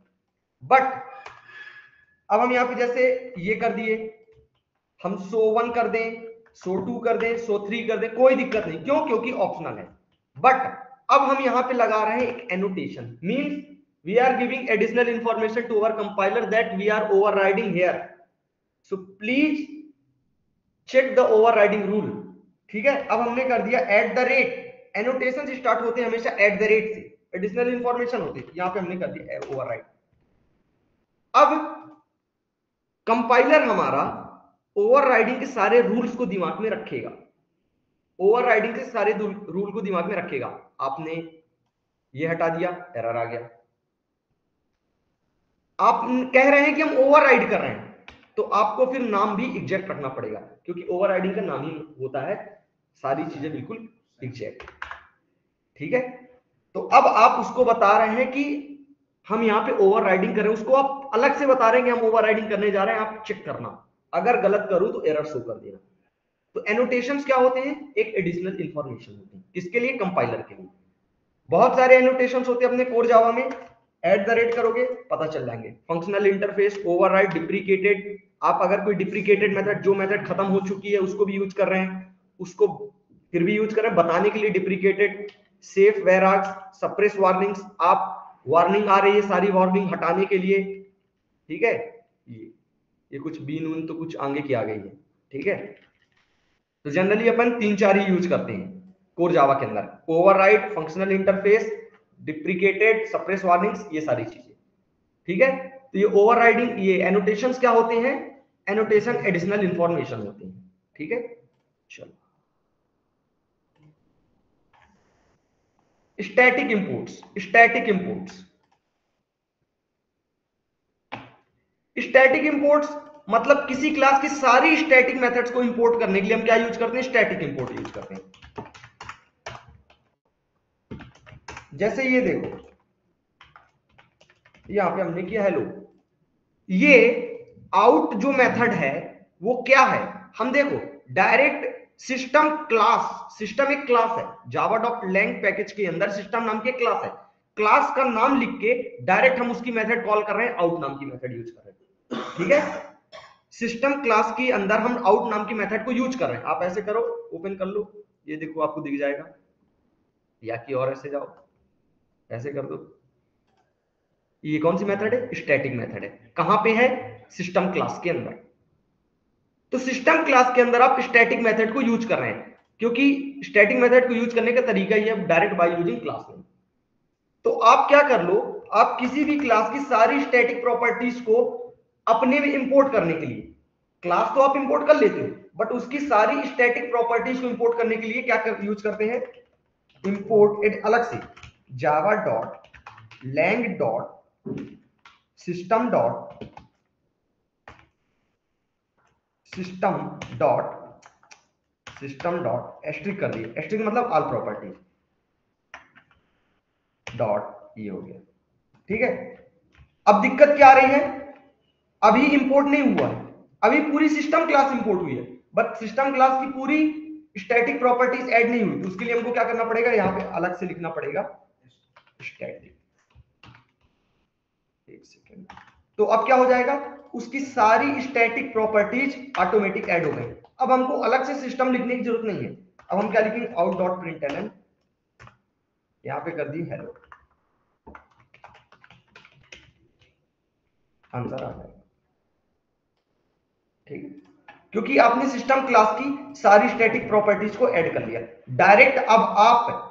बट अब हम यहां पे जैसे ये कर दिए, हम शो 1 कर दें, शो 2 कर दें, शो 3 कर दें, कोई दिक्कत नहीं, क्यों, क्योंकि ऑप्शनल है। बट अब हम यहां पे लगा रहे हैं एक annotation, means we are giving additional information to our compiler that we are overriding here, so please check the overriding rule, ठीक है। अब हमने कर दिया at the rate, annotation start होते हैं हमेशा एट द रेट से, एडिशनल इंफॉर्मेशन होती है, यहां पे हमने कर दिया ओवरराइड। अब कंपाइलर हमारा ओवरराइडिंग के सारे रूल्स को दिमाग में रखेगा, ओवरराइडिंग के सारे रूल को दिमाग में रखेगा। आपने ये हटा दिया, एरर आ गया। आप कह रहे हैं कि हम ओवरराइड कर रहे हैं, तो आपको फिर नाम भी एग्जैक्ट रखना पड़ेगा, क्योंकि ओवरराइडिंग का नाम ही होता है सारी चीजें बिल्कुल एग्जैक्ट। ठीक है, तो अब आप उसको बता रहे हैं कि हम यहाँ पे ओवरराइडिंग कर रहे हैं, उसको आप अलग से बता रहे हैं कि हम ओवरराइडिंग करने जा रहे हैं, आप चेक करना, अगर गलत करूं तो एरर शो कर देना। तो एनोटेशंस क्या होते हैं? एक एडिशनल इंफॉर्मेशन होती है, किसके लिए? कंपाइलर के लिए। बहुत सारे एनोटेशंस होते हैं अपने कोर जावा में, @ करोगे पता चल जाएंगे। Functional interface, override, deprecated. आप अगर कोई डिप्रिकेटेड मेथड, जो मेथड खत्म हो चुकी है उसको भी यूज कर रहे हैं, उसको फिर भी यूज कर रहे हैं बताने के लिए डिप्रिकेटेड। सेफ, वेराक्स, सप्रेस वार्निंग्स, आप वार्निंग आ रही है सारी वार्निंग हटाने के लिए। ठीक है, ये कुछ बीन ऊन तो कुछ आगे की आ गई है। ठीक है, तो जनरली अपन 3-4 ही यूज करते हैं कोर जावा के अंदर, override, functional interface, deprecated, suppress warnings, ये सारी चीजें। ठीक है, तो ये ओवरराइडिंग, ये एनोटेशंस क्या होते हैं? एनोटेशन एडिशनल इंफॉर्मेशन होते हैं। ठीक है, चलो static imports. Static imports, static imports मतलब किसी क्लास की सारी स्टैटिक मेथड्स को इंपोर्ट करने के लिए हम क्या यूज करते हैं? स्टैटिक इंपोर्ट यूज करते हैं। जैसे ये देखो, यहां पे हमने किया हेलो, ये आउट जो मेथड है वो क्या है? हम देखो डायरेक्ट सिस्टम क्लास, सिस्टम एक क्लास है, java.lang पैकेज के अंदर सिस्टम नाम की क्लास है, क्लास का नाम लिख के डायरेक्ट हम उसकी मेथड कॉल कर रहे हैं, आउट नाम की मेथड यूज कर रहे हैं। ठीक है, सिस्टम क्लास के अंदर हम आउट नाम की मेथड को यूज कर रहे हैं। आप ऐसे करो, ओपन कर लो, ये देखो आपको दिख जाएगा, या कि और ऐसे जाओ, ऐसे कर दो। ये कौन सी मेथड है? स्टैटिक मेथड है। कहां पे है? सिस्टम क्लास के अंदर। तो सिस्टम क्लास के अंदर आप स्टैटिक मेथड को यूज कर रहे हैं, क्योंकि स्टैटिक मेथड को यूज करने का तरीका ही है direct by using class name. तो आप क्या कर लो, आप किसी भी क्लास की सारी स्टैटिक प्रॉपर्टीज को अपने में इंपोर्ट करने के लिए, क्लास तो आप इंपोर्ट कर लेते हो, बट उसकी सारी स्टैटिक प्रॉपर्टीज को इंपोर्ट करने के लिए क्या यूज करते हैं? इंपोर्ट इट अलग से java.lang.system.system.एस्ट्रिक कर दिए, एस्ट्रिक मतलब ऑल प्रॉपर्टी डॉट, ये हो गया। ठीक है, अब दिक्कत क्या आ रही है? अभी इंपोर्ट नहीं हुआ है, अभी पूरी सिस्टम क्लास इंपोर्ट हुई है, बट सिस्टम क्लास की पूरी स्टैटिक प्रॉपर्टीज ऐड नहीं हुई, तो उसके लिए हमको क्या करना पड़ेगा? यहां पे अलग से लिखना पड़ेगा स्टैटिक। एक सेकेंड, तो अब क्या हो जाएगा? उसकी सारी स्टैटिक प्रॉपर्टीज ऑटोमेटिक ऐड हो गई। अब हमको अलग से सिस्टम लिखने की जरूरत नहीं है। अब हम क्या लिखेंगे? out.println, यहां पे कर दी हेलो, आंसर आ जाएगा। ठीक है, क्योंकि आपने सिस्टम क्लास की सारी स्टैटिक प्रॉपर्टीज को ऐड कर लिया डायरेक्ट। अब आप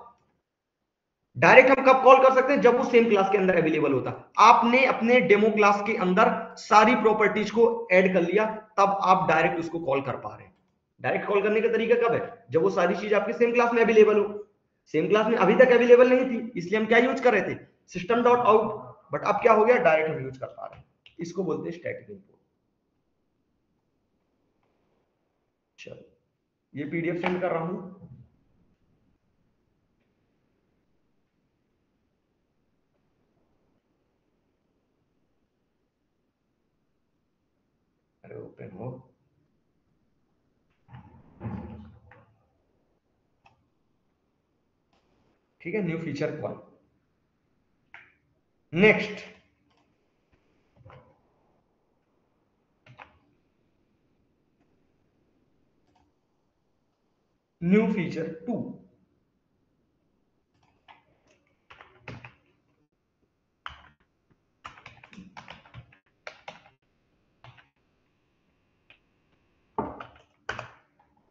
डायरेक्ट हम कब कॉल कर सकते हैं? जब वो सेम क्लास के अंदर अवेलेबल होता। आपने अपने डेमो क्लास के अंदर सारी प्रॉपर्टीज को ऐड कर लिया, तब आप डायरेक्ट उसको कॉल कर पा रहे हैं। डायरेक्ट कॉल करने का तरीका कब है? जब वो सारी चीज आपके सेम क्लास में अवेलेबल हो। सेम क्लास में अभी तक अवेलेबल नहीं थी, इसलिए हम क्या यूज कर रहे थे? सिस्टम डॉट आउट, बट अब क्या हो गया? डायरेक्ट हम यूज कर पा रहे हैं। इसको बोलते हैं स्टैटिक इंपोर्ट। चलो, ये पीडीएफ सेंड कर रहा हूं। अरे ओपन हो, ठीक है, new feature call. Next, new feature 2।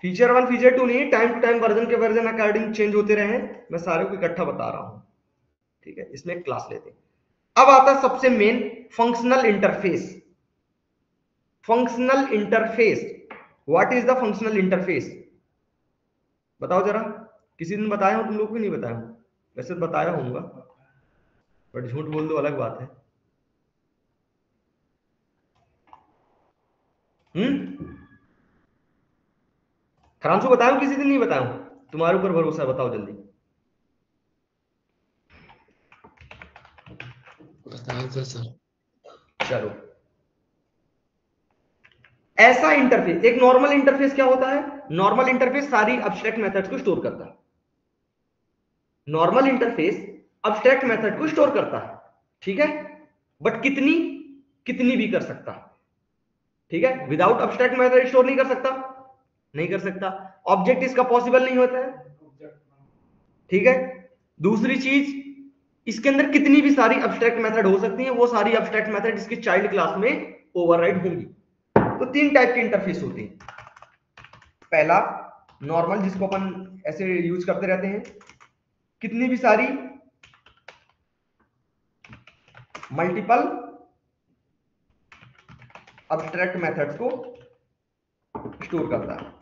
Feature 1 feature 2 नहीं, टाइम टू टाइम वर्जन के वर्जन अकॉर्डिंग चेंज होते रहे हैं, मैं सारे को इकट्ठा बता रहा हूं। ठीक है, इसमें क्लास लेते हैं। अब आता है सबसे main functional interface. Functional interface, what is the functional interface? बताओ जरा, किसी दिन बताया हो तुम लोग को? नहीं बताया हूं? वैसे तो बताया होऊंगा, बट झूठ बोल दो अलग बात है। खरांशु बताया हूं किसी दिन? नहीं बताया हूं? तुम्हारे ऊपर भरोसा, बताओ जल्दी। बताया था सर। चलो, ऐसा इंटरफेस, एक नॉर्मल इंटरफेस क्या होता है? नॉर्मल इंटरफेस सारी अब्स्ट्रैक्ट मेथड्स को स्टोर करता है। नॉर्मल इंटरफेस अब्स्ट्रैक्ट मेथड को स्टोर करता है, ठीक है, बट कितनी कितनी भी कर सकता है, ठीक है। विदाउट अब्स्ट्रैक्ट मेथड स्टोर नहीं कर सकता, नहीं कर सकता। ऑब्जेक्ट इसका पॉसिबल नहीं होता है, ठीक है। दूसरी चीज, इसके अंदर कितनी भी सारी अब्स्ट्रैक्ट मेथड हो सकती हैं, वो सारी अब्स्ट्रैक्ट मेथड इसकी चाइल्ड क्लास में ओवरराइड होंगी। तो तीन टाइप के इंटरफेस होते हैं। पहला नॉर्मल, जिसको अपन ऐसे यूज करते रहते हैं, कितनी भी सारी मल्टीपल अब्स्ट्रैक्ट मेथड्स को स्टोर करता है,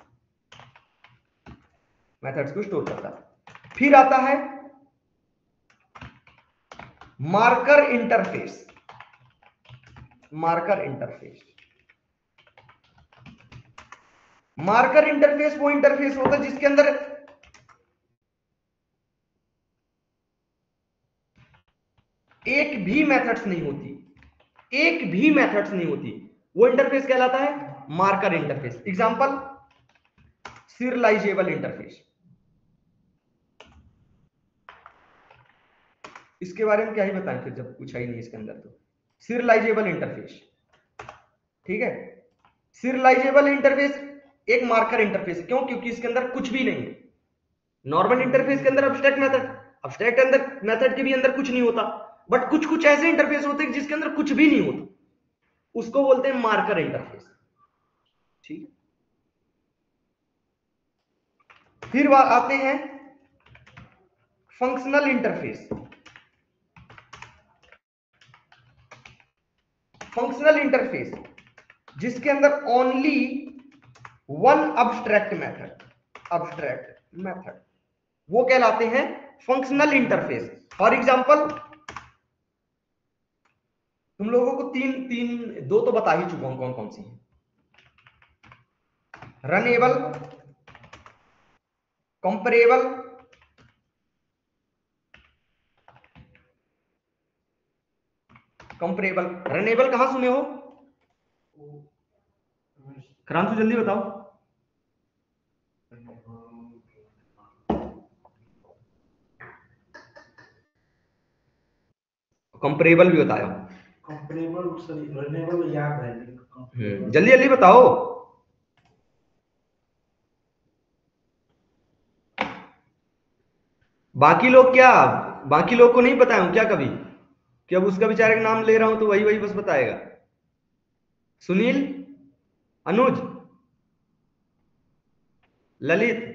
मेथड्स को स्टोर करता है। फिर आता है marker interface. Marker interface, marker interface वो इंटरफेस होता है जिसके अंदर एक भी मेथड्स नहीं होती, एक भी मेथड्स नहीं होती, वो इंटरफेस कहलाता है marker interface. Example, serialisable interface. इसके बारे में क्या ही बताएं फिर, जब पूछा ही नहीं इसके अंदर तो। सीरियलाइजेबल इंटरफेस, ठीक है। सीरियलाइजेबल इंटरफेस एक मार्कर इंटरफेस, क्यों? क्योंकि इसके अंदर कुछ भी नहीं है। नॉर्मल इंटरफेस के अंदर अब्स्ट्रैक्ट मेथड, अब्स्ट्रैक्ट अंदर मेथड के भी अंदर कुछ नहीं होता, बट कुछ कुछ ऐसे इंटरफेस होते हैं जिसके अंदर कुछ भी नहीं होता, उसको बोलते हैं मार्कर इंटरफेस, ठीक है। फिर आते हैं फंक्शनल इंटरफेस। फंक्शनल इंटरफेस जिसके अंदर only one abstract method, abstract method, वो कहलाते हैं फंक्शनल इंटरफेस। फॉर एग्जांपल, तुम लोगों को दो तो बता ही चुका हूं कौन कौन सी है। Runnable, comparable, comparable. रनेबल कहां सुने हो? क्रांतु जल्दी बताओ। कंपेरेबल भी बताया, कंपेरेबल, सॉरी, रनेबल याद है। जल्दी जल्दी बताओ। बाकी लोग क्या, बाकी लोग को नहीं बताया हूं क्या कभी? कि अब उसका बेचारे का नाम ले रहा हूं तो वही वही बस बताएगा। सुनील, अनुज, ललित,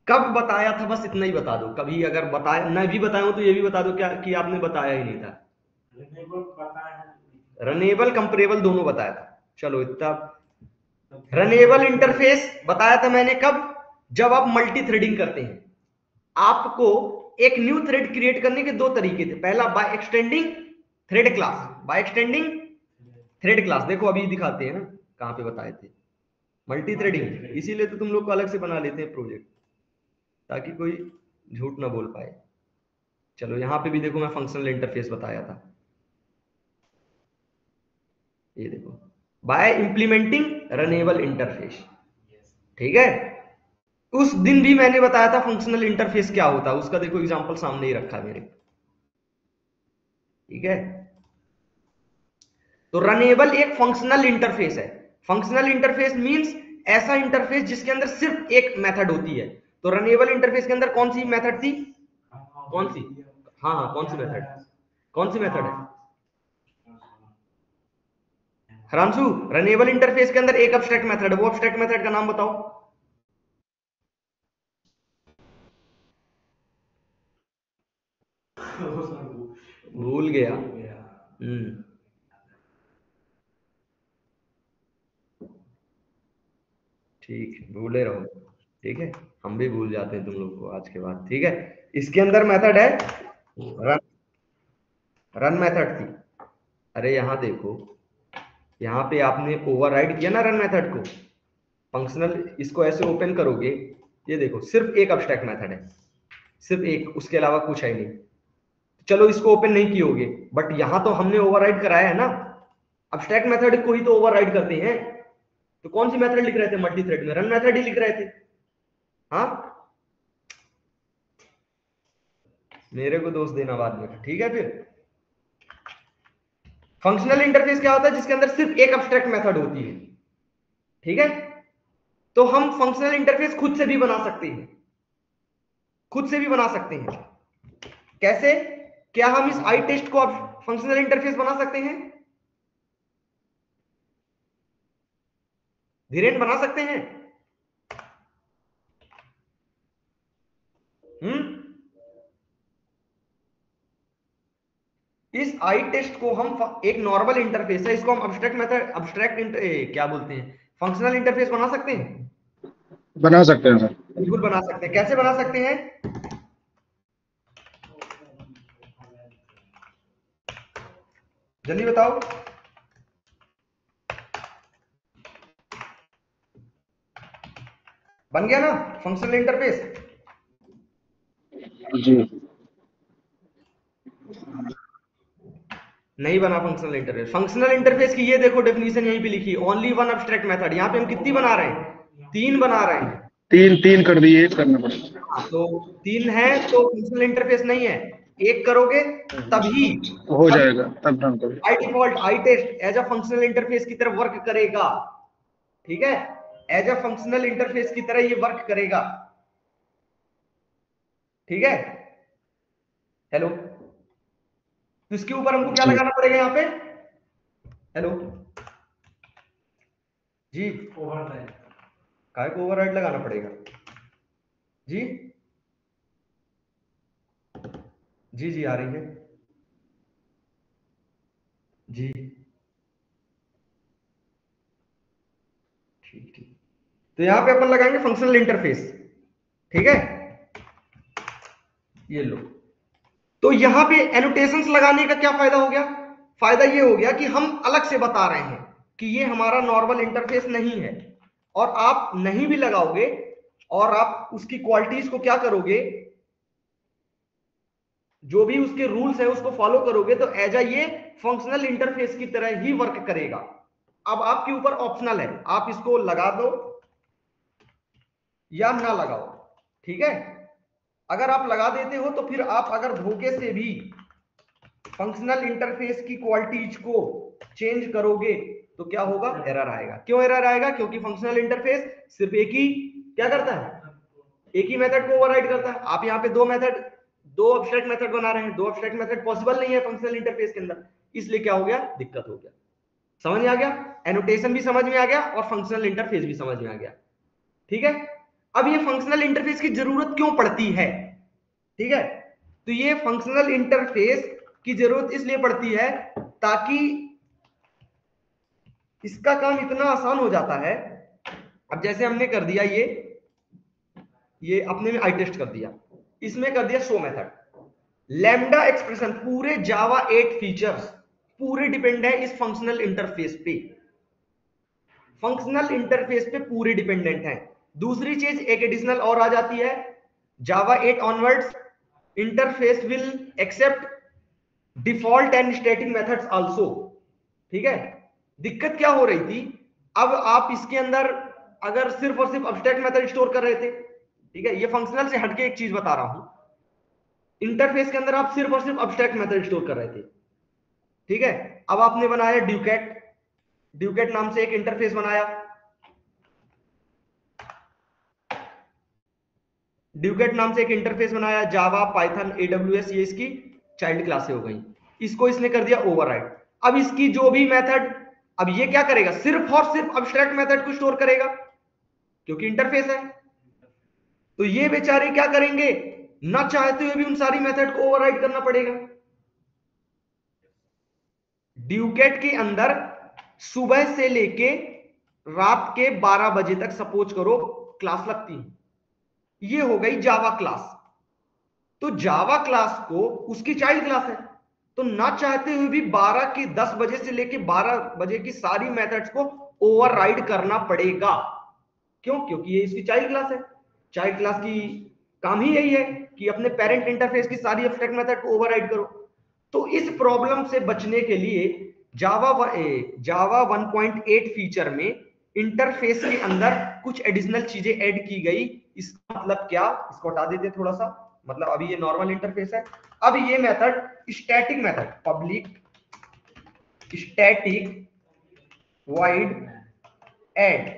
कब बताया था? बस इतना ही बता दो। कभी अगर बताया, मैं भी बताया हूं तो ये भी बता दो क्या कि आपने बताया ही नहीं था। रनेबल कंपेरेबल दोनों बताया था। चलो इतना। रनेबल इंटरफेस बताया था मैंने कब? जब आप मल्टी थ्रेडिंग करते हैं, आपको एक न्यू थ्रेड क्रिएट करने के दो तरीके थे। पहला by extending thread class, by extending thread class. देखो अभी दिखाते हैं ना कहां पे बताए थे, मल्टी थ्रेडिंग। इसीलिए तो तुम लोग को अलग से बना लेते हैं प्रोजेक्ट, ताकि कोई झूठ ना बोल पाए। चलो यहां पे भी देखो, मैं फंक्शनल इंटरफेस बताया था, ये देखो, बाय इंप्लीमेंटिंग रनेबल इंटरफेस, ठीक है। उस दिन भी मैंने बताया था फंक्शनल इंटरफेस क्या होता है, उसका देखो एग्जांपल सामने ही रखा है मेरे, ठीक है। तो रनेबल एक फंक्शनल इंटरफेस है। फंक्शनल इंटरफेस मींस ऐसा इंटरफेस जिसके अंदर सिर्फ एक मेथड होती है। तो रनेबल इंटरफेस के अंदर कौन सी मेथड थी? कौन सी? हाँ, कौन सी मेथड? कौन सी मेथड है? हरांशु, रनेबल इंटरफेस के अंदर एक एब्स्ट्रैक्ट मेथड है, वो एब्स्ट्रैक्ट मेथड का नाम बताओ। भूल गया। ठीक, भूले रहो, ठीक है, हम भी भूल जाते हैं तुम लोग को आज के बाद, ठीक है। इसके अंदर मेथड है रन मेथड थी। अरे यहाँ देखो, यहाँ पे आपने ओवरराइड किया ना रन मेथड को, फंक्शनल, इसको ऐसे ओपन करोगे, ये देखो सिर्फ एक एब्स्ट्रैक्ट मेथड है, सिर्फ एक, उसके अलावा कुछ है नहीं। चलो इसको ओपन नहीं कियोगे, बट यहाँ तो हमने ओवरराइड कराया है ना, एब्स्ट्रैक्ट मेथड को ही तो ओवरराइड करते हैं। तो कौन सी मेथड लिख रहे थे मल्टी थ्रेड में? रन मेथड ही लिख रहे थे। हाँ, मेरे को दोष देना बाद में, ठीक है। फिर फंक्शनल इंटरफेस क्या होता है? जिसके अंदर सिर्फ एक एब्स्ट्रैक्ट मेथड होती है, ठीक है। तो हम फंक्शनल इंटरफेस खुद से भी बना सकते हैं, खुद से भी बना सकते हैं। कैसे? क्या हम इस आई टेस्ट को फंक्शनल इंटरफेस बना सकते हैं? धीरेन बना सकते हैं? इस आई टेस्ट को हम, एक नॉर्मल इंटरफेस है, इसको हम अब्स्ट्रैक्ट मेथड, क्या बोलते हैं, फंक्शनल इंटरफेस बना सकते हैं? बना सकते हैं सर। बिल्कुल बना सकते हैं। कैसे बना सकते हैं? जल्दी बताओ। बन गया ना फंक्शनल इंटरफेस? जी। नहीं बना फंक्शनल इंटरफेस। फंक्शनल इंटरफेस की ये देखो डेफिनेशन यहीं पे लिखी, ओनली वन एब्स्ट्रैक्ट मेथड। यहाँ पे हम कितनी बना रहे हैं? 3 बना रहे हैं। 3 कर दिए, एक करना पड़ेगा। तो 3 है तो फंक्शनल इंटरफेस नहीं है, एक करोगे तभी हो जाएगा, तब रन करो। By default I test as a functional interface की तरह वर्क करेगा, ठीक है। एज अ फंक्शनल इंटरफेस की तरह ये वर्क करेगा, ठीक है। हेलो, तो इसके ऊपर हमको क्या लगाना पड़ेगा यहाँ पे? हेलो जी, ओवरराइड, काय को ओवरराइड लगाना पड़ेगा जी? जी जी आ रही है जी, ठीक ठीक। तो यहां पे अपन लगाएंगे फंक्शनल इंटरफेस, ठीक है। ये लो, तो यहां पे एनोटेशंस लगाने का क्या फायदा हो गया? फायदा ये हो गया कि हम अलग से बता रहे हैं कि ये हमारा नॉर्मल इंटरफेस नहीं है। और आप नहीं भी लगाओगे और आप उसकी क्वालिटीज को क्या करोगे, जो भी उसके रूल्स है उसको फॉलो करोगे, तो एज ये फंक्शनल इंटरफेस की तरह ही वर्क करेगा। अब आपके ऊपर ऑप्शनल है, आप इसको लगा दो या ना लगाओ, ठीक है। अगर आप लगा देते हो तो फिर आप अगर धोखे से भी फंक्शनल इंटरफेस की क्वालिटीज को चेंज करोगे तो क्या होगा? एरर आएगा। क्यों एरर आएगा? क्योंकि फंक्शनल इंटरफेस सिर्फ एक ही क्या करता है, एक ही मेथड को ओवरराइड करता है। आप यहाँ पे दो एब्स्ट्रैक्ट मेथड बना रहे हैं, दो एब्स्ट्रैक्ट मेथड पॉसिबल नहीं है फंक्शनल इंटरफेस के अंदर, इसलिए क्या हो गया? दिक्कत हो गया। समझ में आ गया? एनोटेशन भी समझ में आ गया और फंक्शनल इंटरफेस भी समझ में आ गया, ठीक है। अब ये फंक्शनल इंटरफेस की जरूरत क्यों पड़ती है, ठीक है। तो ये फंक्शनल इंटरफेस की जरूरत इसलिए पड़ती है ताकि इसका काम इतना आसान हो जाता है। अब जैसे हमने कर दिया ये अपने में आई टेस्ट कर दिया, इसमें कर दिया शो मेथड, लैम्डा एक्सप्रेशन, पूरे जावा 8 फीचर्स पूरे डिपेंड है इस फंक्शनल इंटरफेस पे, फंक्शनल इंटरफेस पे पूरे डिपेंडेंट है। दूसरी चीज एक एडिशनल और आ जाती है, Java 8 onwards interface will accept default and static methods also, ठीक है। दिक्कत क्या हो रही थी? अब आप इसके अंदर अगर सिर्फ और सिर्फ एब्स्ट्रैक्ट मेथड स्टोर कर रहे थे, ठीक है, ये फंक्शनल से हटके एक चीज बता रहा हूं, इंटरफेस के अंदर आप सिर्फ और सिर्फ एब्स्ट्रैक्ट मेथड स्टोर कर रहे थे, ठीक है। अब आपने बनाया ड्यूकेट नाम से एक इंटरफेस बनाया, ड्यूकेट नाम से एक इंटरफेस बनाया, जावा, पाइथन, एडब्ल्यूएस, ये इसकी चाइल्ड क्लासें हो गई। इसको इसने कर दिया ओवरराइड। अब इसकी जो भी मेथड अब ये क्या करेगा, सिर्फ और सिर्फ अब्स्ट्रैक्ट मेथड को स्टोर करेगा क्योंकि इंटरफेस है। तो ये बेचारे क्या करेंगे, ना चाहते हुए भी उन सारी मेथड को ओवरराइड करना पड़ेगा। ड्यूकेट के अंदर सुबह से लेके रात के 12 बजे तक सपोज करो क्लास लगती है, ये हो गई जावा क्लास। तो जावा क्लास को उसकी चाइल्ड क्लास है, तो ना चाहते हुए भी 12 के 10 बजे से लेके 12 बजे की सारी मेथड्स को ओवरराइड करना पड़ेगा। क्यों? क्योंकि ये इसकी चाइल्ड क्लास है। चाइल्ड क्लास की काम ही यही है कि अपने पेरेंट इंटरफेस की सारी एब्स्ट्रैक्ट मेथड को ओवरराइड करो। तो इस प्रॉब्लम से बचने के लिए जावा 1.8 फीचर में इंटरफेस के अंदर कुछ एडिशनल चीजें ऐड की गई। इसका मतलब क्या, इसको हटा देते थोड़ा सा, मतलब अभी ये नॉर्मल इंटरफेस है, अब ये method static method, public static void add,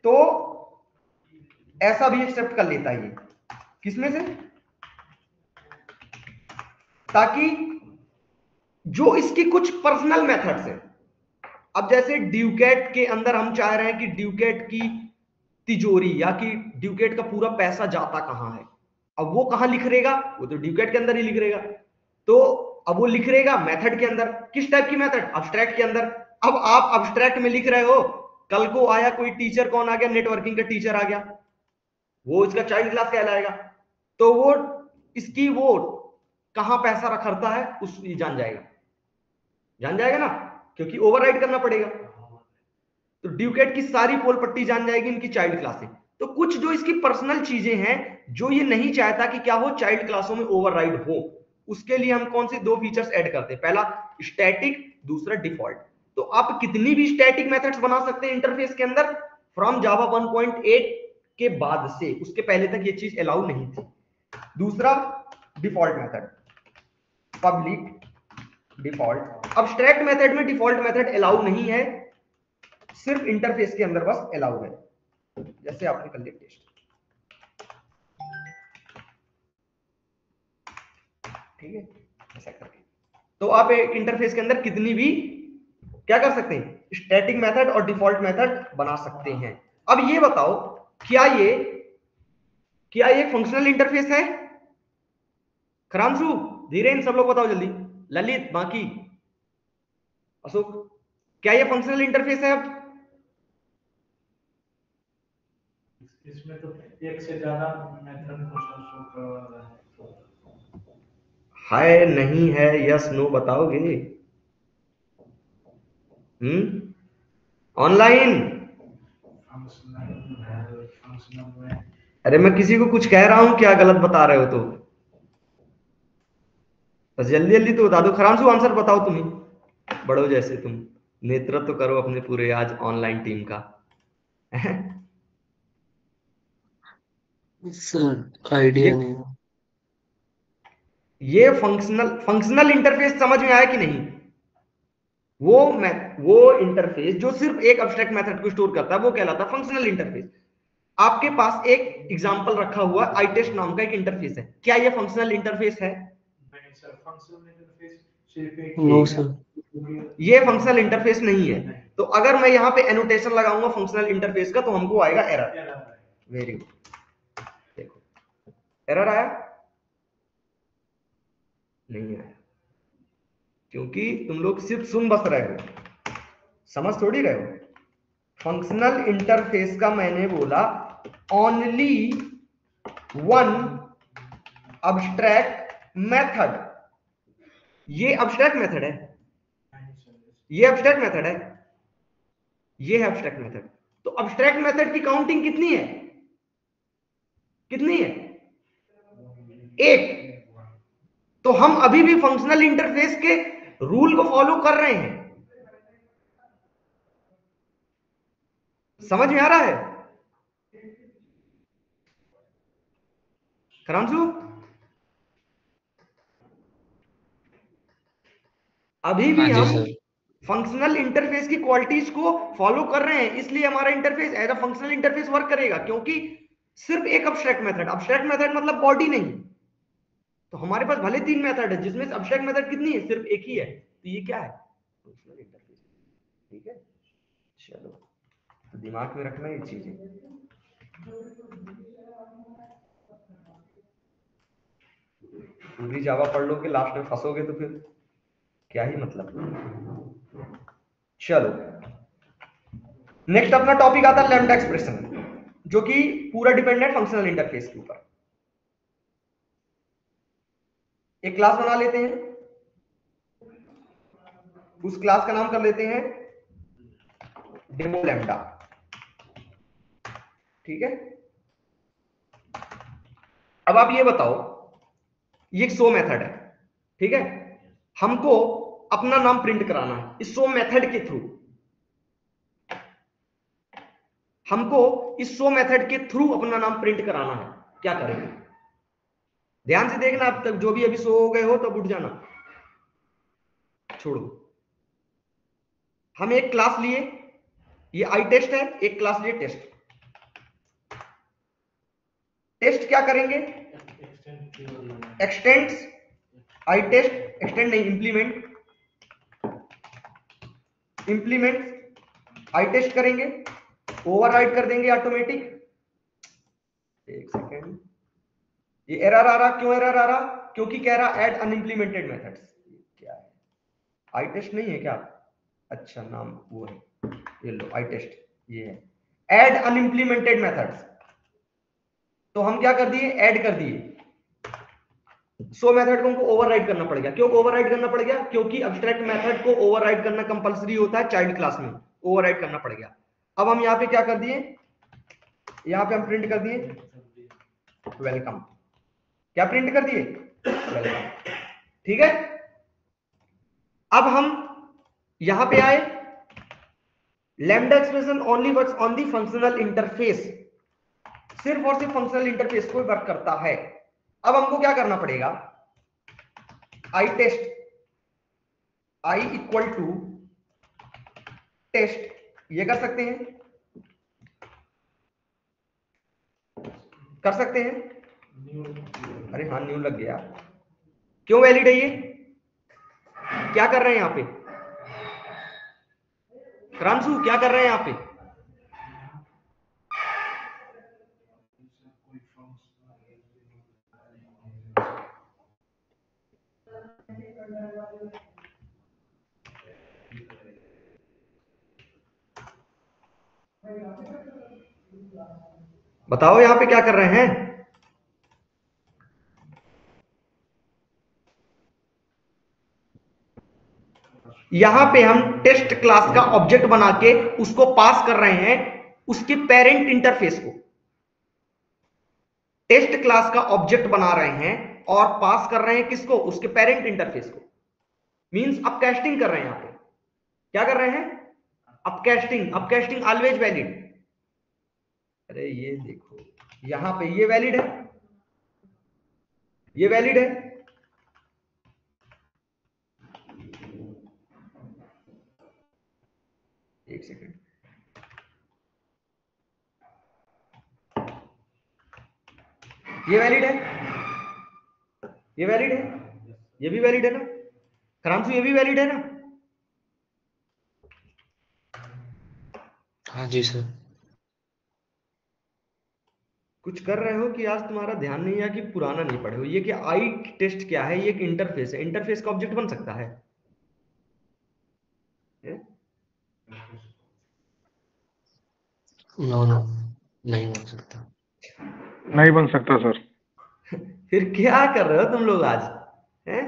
तो ऐसा भी एक्सेप्ट कर लेता है ये, किसमें से, ताकि जो इसकी कुछ पर्सनल मेथड्स हैं, अब जैसे ड्यूकेट के अंदर हम चाह रहे हैं कि ड्यूकेट की तिजोरी या कि ड्यूकेट का पूरा पैसा जाता कहां है, अब वो कहां लिख रहेगा, वो तो ड्यूकेट के अंदर ही लिख रहेगा। तो अब वो लिख रहेगा मेथड के अंदर, किस टाइप की मेथड, अब्स्ट्रैक्ट के अंदर। अब आप अब्स्ट्रैक्ट में लिख रहे हो, कल को आया कोई टीचर, कौन आ गया, नेटवर्किंग का टीचर आ गया, वो इसका चाइल्ड क्लास कहलाएगा, तो वो इसकी वो कहां पैसा रखता है उस जान जाएगा ना, क्योंकि ओवरराइड करना पड़ेगा। तो ड्यूकेट की सारी पोल पट्टी जान जाएगी इनकी चाइल्ड क्लासें। तो कुछ जो इसकी पर्सनल चीजें हैं जो ये नहीं चाहता कि क्या हो चाइल्ड क्लासों में ओवरराइड हो, उसके लिए हम कौन से दो फीचर्स ऐड करते हैं, पहला स्टैटिक, दूसरा डिफॉल्ट। तो आप कितनी भी स्टैटिक मेथड्स बना सकते हैं इंटरफेस के अंदर फ्रॉम जावा 1.8 के बाद से, उसके पहले तक ये चीज अलाउ नहीं थी। दूसरा default method, public default. Abstract method में डिफॉल्ट मेथड अलाउ नहीं है, सिर्फ इंटरफेस के अंदर बस अलाउ है, जैसे आपने कर लिया टेस्ट, ठीक है, ऐसा करके। तो आप एक इंटरफेस के अंदर कितनी भी क्या कर सकते हैं, स्टैटिक मेथड और डिफॉल्ट मेथड बना सकते हैं। अब ये बताओ, क्या ये फंक्शनल इंटरफेस है? खरांशु, धीरेन्द्र, सब लोग बताओ जल्दी, ललित, बाकी, अशोक, क्या ये फंक्शनल इंटरफेस है? अब इसमें तो एक से ज्यादा मेथड को शो करवा रहा है नहीं है, यस नो बताओगे? ऑनलाइन? अरे मैं किसी को कुछ कह रहा हूं क्या, गलत बता रहे हो तो बस जल्दी जल्दी तो बता दो। खरांशु आंसर बताओ, तुम ही बड़ो जैसे, तुम नेतृत्व तो करो अपने पूरे आज ऑनलाइन टीम का। सर आइडिया नहीं। ये फंक्शनल इंटरफेस समझ में आया कि नहीं? वो इंटरफेस जो सिर्फ एक एब्स्ट्रैक्ट मेथड को स्टोर करता है वो कहलाता है फंक्शनल इंटरफेस। आपके पास एक एग्जांपल रखा हुआ आई टेस्ट नाम का एक इंटरफेस है, क्या ये फंक्शनल इंटरफेस है? नहीं सर, फंक्शनल इंटरफेस सिर्फ एक नो सर, ये फंक्शनल इंटरफेस नहीं है। तो अगर मैं यहाँ पे एनोटेशन लगाऊंगा फंक्शनल इंटरफेस का तो हमको आएगा एरर। वेरी गुड, देखो एरर आया? नहीं आया, क्योंकि तुम लोग सिर्फ सुन बस रहे हो, समझ थोड़ी रहे हो। फंक्शनल इंटरफेस का मैंने बोला ओनली वन अब्स्ट्रैक्ट मेथड, ये अब्स्ट्रैक्ट मेथड है, ये अब्स्ट्रैक्ट मेथड है, ये है अब्स्ट्रैक्ट मेथड। तो अब्स्ट्रैक्ट मेथड की काउंटिंग कितनी है, कितनी है? एक। तो हम अभी भी फंक्शनल इंटरफेस के रूल को फॉलो कर रहे हैं, समझ में आ रहा है खरांशु? अभी भी हम फंक्शनल इंटरफेस की क्वालिटीज को फॉलो कर रहे हैं, इसलिए हमारा interface as a functional interface work करेगा, क्योंकि सिर्फ एक अब्स्ट्रैक्ट मेथड मतलब बॉडी नहीं, तो हमारे पास भले 3 मेथड है, जिसमें अब्स्ट्रैक्ट मेथड कितनी है, सिर्फ एक ही है, तो ये क्या है, फंक्शनल इंटरफेस। ठीक है, चलो तो दिमाग में रखना ये चीजें। पूरी जावा पढ़ लोगे, लास्ट में फंसोगे तो फिर क्या ही मतलब। चलो नेक्स्ट अपना टॉपिक आता है लैम्डा एक्सप्रेशन, जो कि पूरा डिपेंड है फंक्शनल इंटरफेस के ऊपर। एक क्लास बना लेते हैं, उस क्लास का नाम कर लेते हैं डेमो लैम्डा। ठीक है, अब आप ये बताओ, ये एक शो मेथड है, ठीक है, हमको अपना नाम प्रिंट कराना है इस शो मेथड के थ्रू, हमको इस शो मेथड के थ्रू अपना नाम प्रिंट कराना है। क्या करेंगे, ध्यान से देखना, अब तक जो भी अभी सो हो गए हो तब उठ जाना, छोड़ो। हम एक क्लास लिए, ये आई टेस्ट है, एक क्लास लिए टेस्ट। टेस्ट क्या करेंगे, एक्सटेंड्स आई टेस्ट, एक्सटेंड नहीं इंप्लीमेंट आई टेस्ट करेंगे, ओवरराइड कर देंगे ऑटोमेटिक। एक सेकेंड, ये एरर आ रहा, क्यों एरर आ रहा, क्योंकि कह रहा ऐड अनइंप्लीमेंटेड मेथड्स। क्या है, आई टेस्ट नहीं है क्या, अच्छा नाम वो है, ये लो आई टेस्ट, ये है ऐड अनइंप्लीमेंटेड मेथड्स। तो हम क्या कर दिए, ऐड कर दिए, सो मेथड को हमको ओवरराइड करना पड़ गया। क्यों ओवरराइड करना पड़ गया, क्योंकि अब्स्ट्रैक्ट मेथड को ओवरराइड करना कंपलसरी होता है चाइल्ड क्लास में, ओवरराइड करना पड़ गया। अब हम यहाँ पे क्या कर दिए, यहाँ पे हम प्रिंट कर दिए वेलकम। क्या प्रिंट कर दिए, वेलकम। ठीक है, अब हम यहां पे आए, lambda expression only works on the functional interface, सिर्फ और सिर्फ फंक्शनल इंटरफेस को वर्क करता है। अब हमको क्या करना पड़ेगा, I test, I equal to test, ये कर सकते हैं, कर सकते हैं, अरे हाँ न्यू लग गया, क्यों वैलिड है ये, क्या कर रहे हैं यहां पे, क्रांशु क्या कर रहे हैं यहां पे, बताओ यहां पे क्या कर रहे हैं, यहां पे हम टेस्ट क्लास का ऑब्जेक्ट बना के उसको पास कर रहे हैं उसके पेरेंट इंटरफेस को, टेस्ट क्लास का ऑब्जेक्ट बना रहे हैं और पास कर रहे हैं किसको, उसके पेरेंट इंटरफेस को। मींस अपकास्टिंग कर रहे हैं, यहां पे क्या कर रहे हैं, अपकास्टिंग, अपकास्टिंग ऑलवेज वैलिड। अरे ये देखो यहां पे ये वैलिड है, ये वैलिड है, एक सेकेंड, ये वैलिड है, ये वैलिड है, ये भी वैलिड है ना, क्रांशु ये भी वैलिड है ना, हाँ जी सर। कुछ कर रहे हो कि आज तुम्हारा ध्यान नहीं है कि पुराना नहीं पढ़े हो। ये कि आई टेस्ट क्या है, ये एक इंटरफेस है, इंटरफेस का ऑब्जेक्ट बन सकता है, नो नो नहीं बन सकता, नहीं बन सकता सर। फिर क्या कर रहे हो तुम लोग आज, हैं?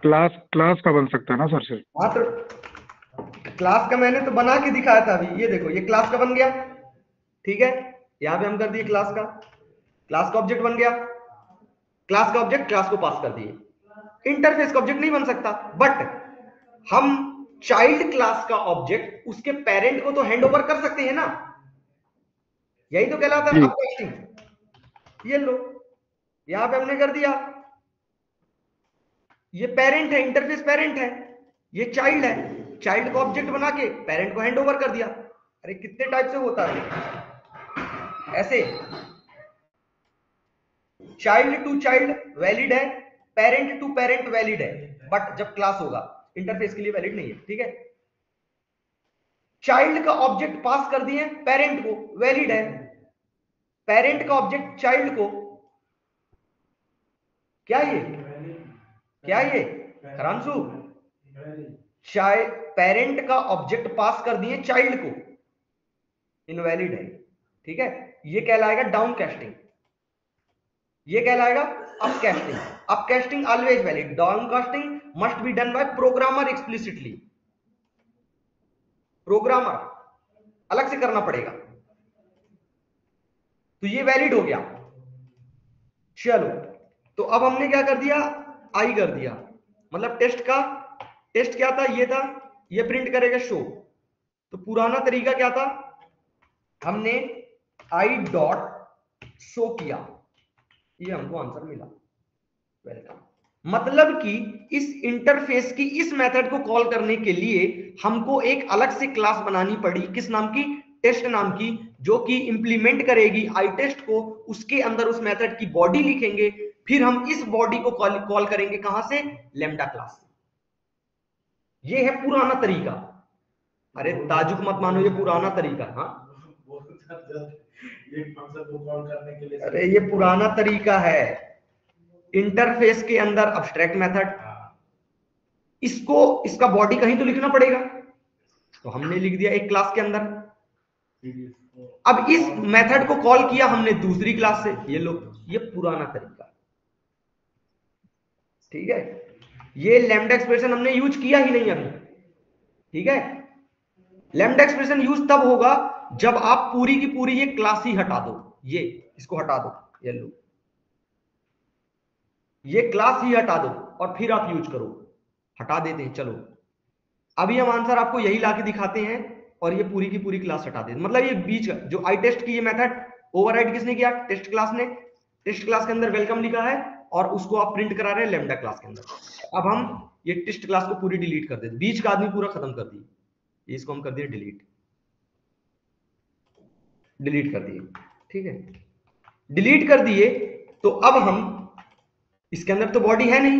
क्लास का बन सकता है ना सर सिर्फ। हाँ तो क्लास का मैंने तो बना के दिखाया था अभी, ये देखो ये क्लास का बन गया, ठीक है, यहां पे हम कर दिए क्लास का ऑब्जेक्ट बन गया, क्लास का ऑब्जेक्ट क्लास को पास कर दिए, इंटरफेस का ऑब्जेक्ट नहीं बन सकता, बट हम चाइल्ड क्लास का ऑब्जेक्ट उसके पेरेंट को तो हैंड ओवर कर सकते हैं ना, यही तो कहलाता है अपकास्टिंग। ये लो यहां पे हमने कर दिया, ये पेरेंट है, इंटरफेस पेरेंट है, ये चाइल्ड है, चाइल्ड को ऑब्जेक्ट बना के पेरेंट को हैंड ओवर कर दिया, अरे कितने टाइप से होता है ऐसे, चाइल्ड टू चाइल्ड वैलिड है, पेरेंट टू पेरेंट वैलिड है, बट जब क्लास होगा इंटरफेस के लिए वैलिड नहीं है। ठीक है, चाइल्ड का ऑब्जेक्ट पास कर दिए पेरेंट को, वैलिड है। पेरेंट का ऑब्जेक्ट चाइल्ड को, क्या ये खरांशु, पेरेंट का ऑब्जेक्ट पास कर दिए चाइल्ड को, इनवैलिड है। ठीक है, ये कहलाएगा डाउन कास्टिंग, ये कहलाएगा up casting. Up casting always valid, down casting must be done by programmer explicitly, programmer अलग से करना पड़ेगा। तो ये वैलिड हो गया। चलो, तो अब हमने क्या कर दिया, आई कर दिया, मतलब टेस्ट क्या था, ये था, ये प्रिंट करेगा शो। तो पुराना तरीका क्या था, हमने आई डॉट शो किया, ये हमको आंसर मिला, वेलकम। मतलब कि इस इंटरफेस की इस मेथड को कॉल करने के लिए हमको एक अलग से क्लास बनानी पड़ी, किस नाम की, टेस्ट नाम की, जो कि इंप्लीमेंट करेगी आई टेस्ट को। उसके अंदर उस मेथड की बॉडी लिखेंगे, फिर हम इस बॉडी को कॉल करेंगे कहां से, लैम्डा क्लास से। ये है पुराना तरीका। अरे ताजुक मत मानो, ये पुराना तरीका। हाँ, अरे ये पुराना तरीका है, इंटरफेस के अंदर अब्स्ट्रैक्ट मेथड, इसको इसका बॉडी कहीं तो लिखना पड़ेगा, तो हमने लिख दिया एक क्लास के अंदर। अब इस मेथड को कॉल किया हमने दूसरी क्लास से, ये लो, ये पुराना तरीका। ठीक है, ये लैम्डा एक्सप्रेशन हमने यूज किया ही नहीं अभी। ठीक है, लैम्डा एक्सप्रेशन यूज तब होगा जब आप पूरी की पूरी ये क्लास ही हटा दो, ये इसको हटा दो, ये लो, ये क्लास ही हटा दो और फिर आप यूज करो। हटा देते हैं, चलो अभी हम आंसर आपको यही लाके दिखाते हैं और ये पूरी की पूरी क्लास हटा देते हैं। मतलब ये बीच का जो आई टेस्ट की ये मेथड ओवरराइड किसने किया, टेस्ट क्लास ने। टेस्ट क्लास के अंदर वेलकम लिखा है और उसको आप प्रिंट करा रहे हैं लैम्डा क्लास के अंदर। अब हम ये टेस्ट क्लास को पूरी डिलीट कर देते, बीच का आदमी पूरा खत्म कर दिए, इसको हम कर दिए डिलीट कर दिए। ठीक है, डिलीट कर दिए, तो अब हम इसके अंदर तो बॉडी है नहीं,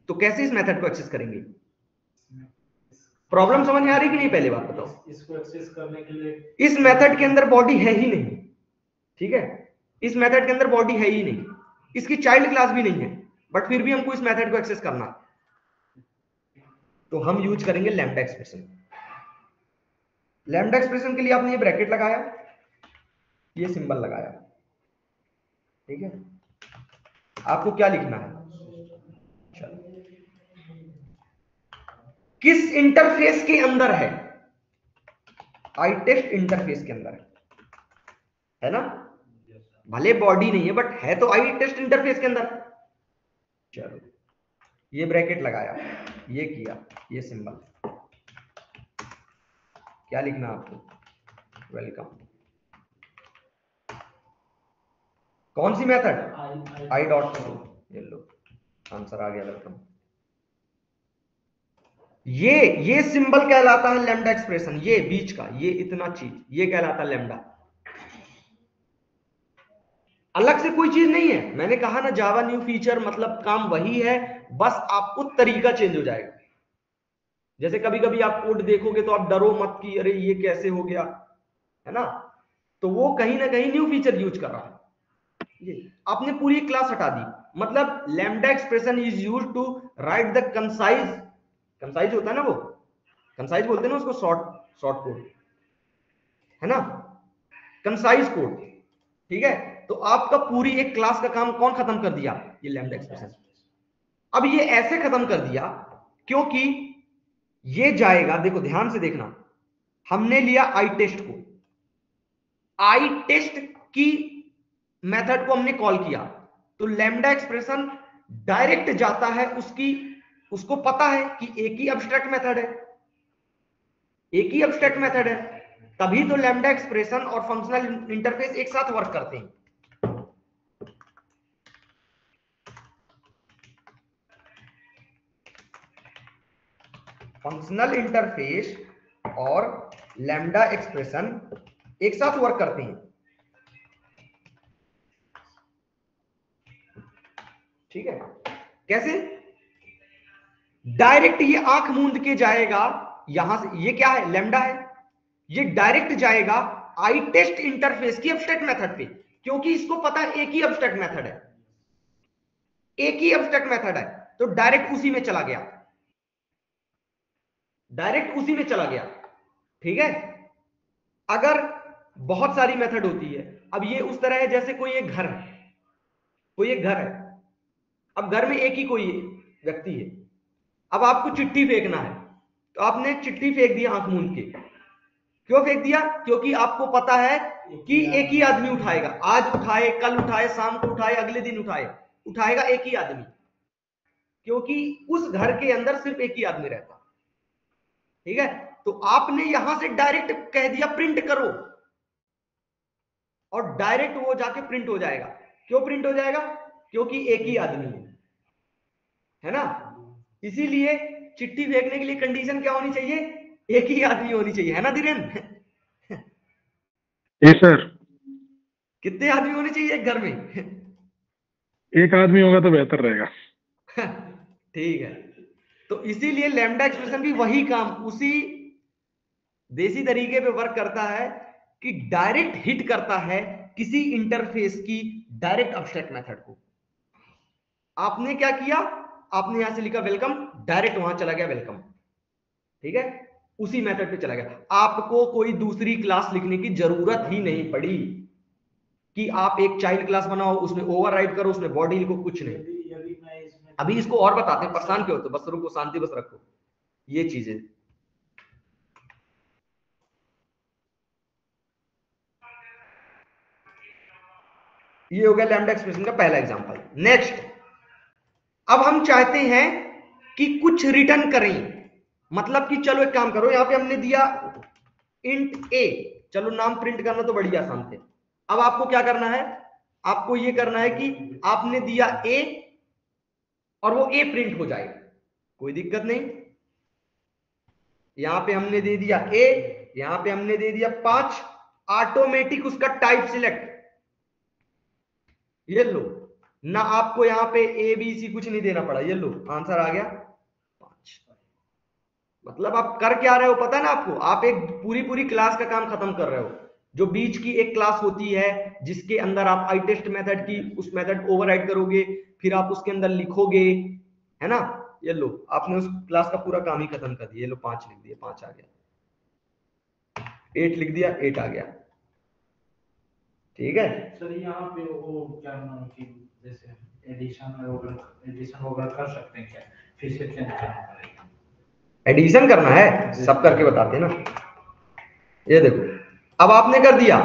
तो कैसे इस मेथड को एक्सेस करेंगे। प्रॉब्लम समझ में आ रही कि नहीं, पहले बात बताओ। इसको एक्सेस करने के लिए इस मेथड के अंदर बॉडी है ही नहीं। ठीक है, इस मेथड के अंदर बॉडी है ही नहीं, इसकी चाइल्ड क्लास भी नहीं है, बट फिर भी हमको इस मेथड को एक्सेस करना है, तो हम यूज करेंगे लैम्डा एक्सप्रेशन। लैम्डा एक्सप्रेशन के लिए आपने ये ब्रैकेट लगाया, ये सिंबल लगाया। ठीक है, आपको क्या लिखना है, चलो किस इंटरफेस के अंदर है, आई टेस्ट इंटरफेस के अंदर है ना, भले बॉडी नहीं है बट है तो आई टेस्ट इंटरफेस के अंदर। चलो ये ब्रैकेट लगाया, ये किया, ये सिंबल, क्या लिखना आपको, वेलकम। कौन सी मेथड, आई डॉट शो, ये लो आंसर आ गया, वेलकम। ये सिंबल कहलाता है लैम्डा एक्सप्रेशन, ये बीच का, ये इतना चीज, ये कहलाता है लैम्डा। अलग से कोई चीज नहीं है, मैंने कहा ना जावा न्यू फीचर, मतलब काम वही है, बस आपको तरीका चेंज हो जाएगा। जैसे कभी कभी आप कोड देखोगे तो आप डरो मत कि अरे ये कैसे हो गया, है ना, तो वो कहीं ना कहीं न्यू फीचर यूज कर रहा है। ये आपने पूरी क्लास हटा दी, मतलब lambda expression is used to write the concise होता है ना, वो कंसाइज बोलते हैं ना उसको, शॉर्ट कोड, है ना, कंसाइज कोड। ठीक है, तो आपका पूरी एक क्लास का काम कौन खत्म कर दिया, ये लैम्डा एक्सप्रेशन। अब ये ऐसे खत्म कर दिया क्योंकि ये जाएगा, देखो ध्यान से देखना, हमने लिया आई टेस्ट को, आई टेस्ट की मेथड को हमने कॉल किया, तो लैम्डा एक्सप्रेशन डायरेक्ट जाता है उसको पता है कि एक ही एब्स्ट्रैक्ट मेथड है, एक ही एब्स्ट्रैक्ट मेथड है, तभी तो लैम्डा एक्सप्रेशन और फंक्शनल इंटरफेस एक साथ वर्क करते हैं। फंक्शनल इंटरफेस और लैम्डा एक्सप्रेशन एक साथ वर्क करते हैं, ठीक है। कैसे? डायरेक्ट ये आंख मूंद के जाएगा यहां से, ये क्या है, लैम्डा है, ये डायरेक्ट जाएगा आई टेस्ट इंटरफेस की एब्स्ट्रैक्ट मेथड पे, क्योंकि इसको पता है एक ही एब्स्ट्रैक्ट मेथड है, एक ही एब्स्ट्रैक्ट मेथड है, तो डायरेक्ट उसी में चला गया, डायरेक्ट उसी में चला गया, ठीक है। अगर बहुत सारी मेथड होती है, अब ये उस तरह है जैसे कोई एक घर है, कोई एक घर है, अब घर में एक ही कोई व्यक्ति है, अब आपको चिट्ठी फेंकना है, तो आपने चिट्ठी फेंक दिया आंख मूंद के। क्यों फेंक दिया? क्योंकि आपको पता है कि एक ही आदमी उठाएगा, आज उठाए, कल उठाए, शाम को उठाए, अगले दिन उठाए, उठाएगा एक ही आदमी, क्योंकि उस घर के अंदर सिर्फ एक ही आदमी रहता, ठीक है। तो आपने यहां से डायरेक्ट कह दिया प्रिंट करो, और डायरेक्ट वो जाके प्रिंट हो जाएगा। क्यों प्रिंट हो जाएगा? क्योंकि एक ही आदमी है ना। इसीलिए चिट्ठी फेंकने के लिए कंडीशन क्या होनी चाहिए? एक ही आदमी होनी चाहिए, है ना धीरेन्द्र? Yes sir. कितने आदमी होने चाहिए एक घर में? एक आदमी होगा तो बेहतर रहेगा। ठीक है, तो इसीलिए लैम्डा एक्सप्रेशन भी वही काम, उसी देसी तरीके पे वर्क करता है कि डायरेक्ट हिट करता है किसी इंटरफेस की डायरेक्ट एब्स्ट्रैक्ट मेथड को। आपने क्या किया? आपने यहां से लिखा वेलकम, डायरेक्ट वहां चला गया वेलकम, ठीक है, उसी मेथड पे चला गया। आपको कोई दूसरी क्लास लिखने की जरूरत ही नहीं पड़ी कि आप एक चाइल्ड क्लास बनाओ, उसमें ओवरराइड करो, उसमें बॉडी लिखो, कुछ नहीं। अभी इसको और बताते हैं, परेशान क्यों होते, बस रुको, शांति बस रखो, ये चीजें। ये हो गया लैम्डा एक्सप्रेशन का पहला एग्जांपल। नेक्स्ट, अब हम चाहते हैं कि कुछ रिटर्न करें, मतलब कि चलो एक काम करो, यहां पे हमने दिया इंट ए, चलो नाम प्रिंट करना तो बड़ी आसान थे। अब आपको क्या करना है? आपको ये करना है कि आपने दिया ए और वो ए प्रिंट हो जाएगा, कोई दिक्कत नहीं। यहां पे हमने दे दिया ए, यहां पे हमने दे दिया 5, ऑटोमेटिक उसका टाइप सिलेक्ट, ये लो ना, आपको यहां पे ए बी सी कुछ नहीं देना पड़ा, ये लो आंसर आ गया 5। मतलब आप कर क्या रहे हो पता है ना आपको? आप एक पूरी पूरी क्लास का काम खत्म कर रहे हो। जो बीच की एक क्लास होती है जिसके अंदर आप आई टेस्ट मेथड की उस मेथड ओवरराइड करोगे, फिर आप उसके अंदर लिखोगे, है ना, ये लो आपने उस क्लास का पूरा काम ही खत्म कर दिया। ये लो 5 लिख दिया, 5 आ गया, 8 लिख दिया, 8 आ गया, ठीक है। सर यहाँ पे वो क्या नाम की जैसे एडिशन वगैरह कर सकते हैं क्या? फिर से चेंज करना पड़ेगा? एडिशन करना है, सब करके बताते हैं ना। ये देखो, अब आपने कर दिया,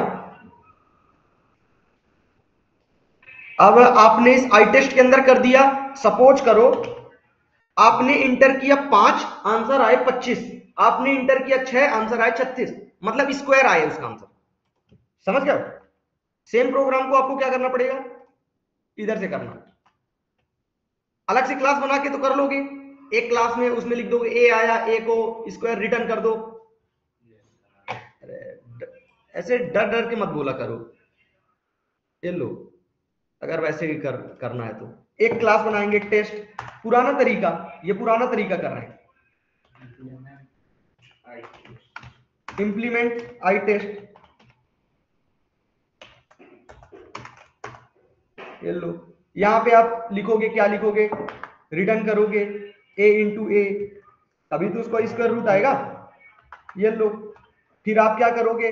अब आपने इस आई टेस्ट के अंदर कर दिया। सपोज करो आपने इंटर किया 5, आंसर आए 25, आपने इंटर किया 6, आंसर आए 36, मतलब स्क्वायर आए उसका आंसर, समझ गए? सेम प्रोग्राम को आपको क्या करना पड़ेगा? इधर से करना, अलग से क्लास बना के तो कर लोगे, एक क्लास में उसमें लिख दोगे ए आया, ए को स्क्वायर रिटर्न कर दो। ऐसे डर डर के मत बोला करो, ये लो, अगर वैसे ही करना है तो एक क्लास बनाएंगे टेस्ट, पुराना तरीका, ये पुराना तरीका कर रहे हैं, इंप्लीमेंट आई टेस्ट, ये लो, यहां पे आप लिखोगे, क्या लिखोगे? रिटर्न करोगे ए इंटू ए, तभी तो उसको स्क्वायर रूट आएगा, ये लो। फिर आप क्या करोगे?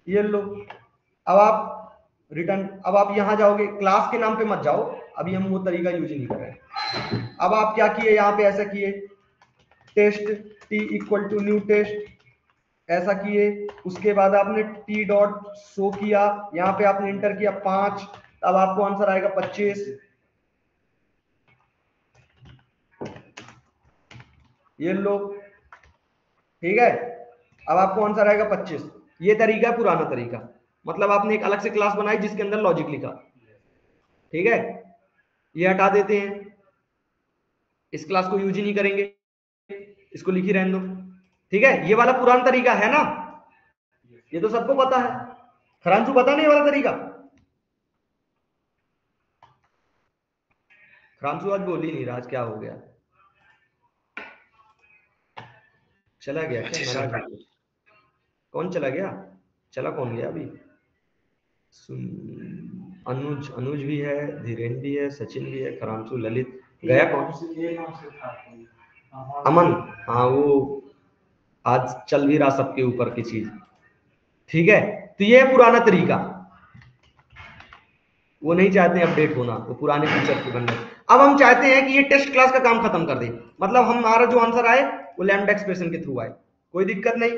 ये लो, अब आप रिटर्न, अब आप यहां जाओगे, क्लास के नाम पे मत जाओ, अभी हम वो तरीका यूज नहीं कर रहे। अब आप क्या किए? यहां पे ऐसा किए, test T equal to new test, ऐसा किए, उसके बाद आपने टी डॉट शो किया, यहां पे आपने इंटर किया 5, अब आपको आंसर आएगा 25, ये लो, ठीक है, अब आपको आंसर आएगा 25। ये तरीका है पुराना तरीका, मतलब आपने एक अलग से क्लास बनाई जिसके अंदर लॉजिक लिखा, ठीक है। ये हटा देते हैं, इस क्लास को यूज ही नहीं करेंगे, इसको लिख ही रहने दो, ठीक है, ये वाला पुराना तरीका है ना, ये तो सबको पता है। खरांशु पता नहीं वाला तरीका? खरांशु आज बोल ही नहीं रहा, आज क्या हो गया? चला गया क्या? नाराज हो गया? कौन चला गया? चला कौन गया अभी? अनुज, अनुज भी है, धीरेन भी है, सचिन भी है, खरांशु, ललित, गया कौन? अमन, हाँ वो आज चल भी रहा सबके ऊपर की चीज, ठीक है। तो ये है पुराना तरीका, वो नहीं चाहते अपडेट होना, वो पुराने फीचर के बनने। अब हम चाहते हैं कि ये टेस्ट क्लास का काम खत्म कर दे, मतलब हमारा जो आंसर आए वो लैम्डा एक्सप्रेशन के थ्रू आए, कोई दिक्कत नहीं।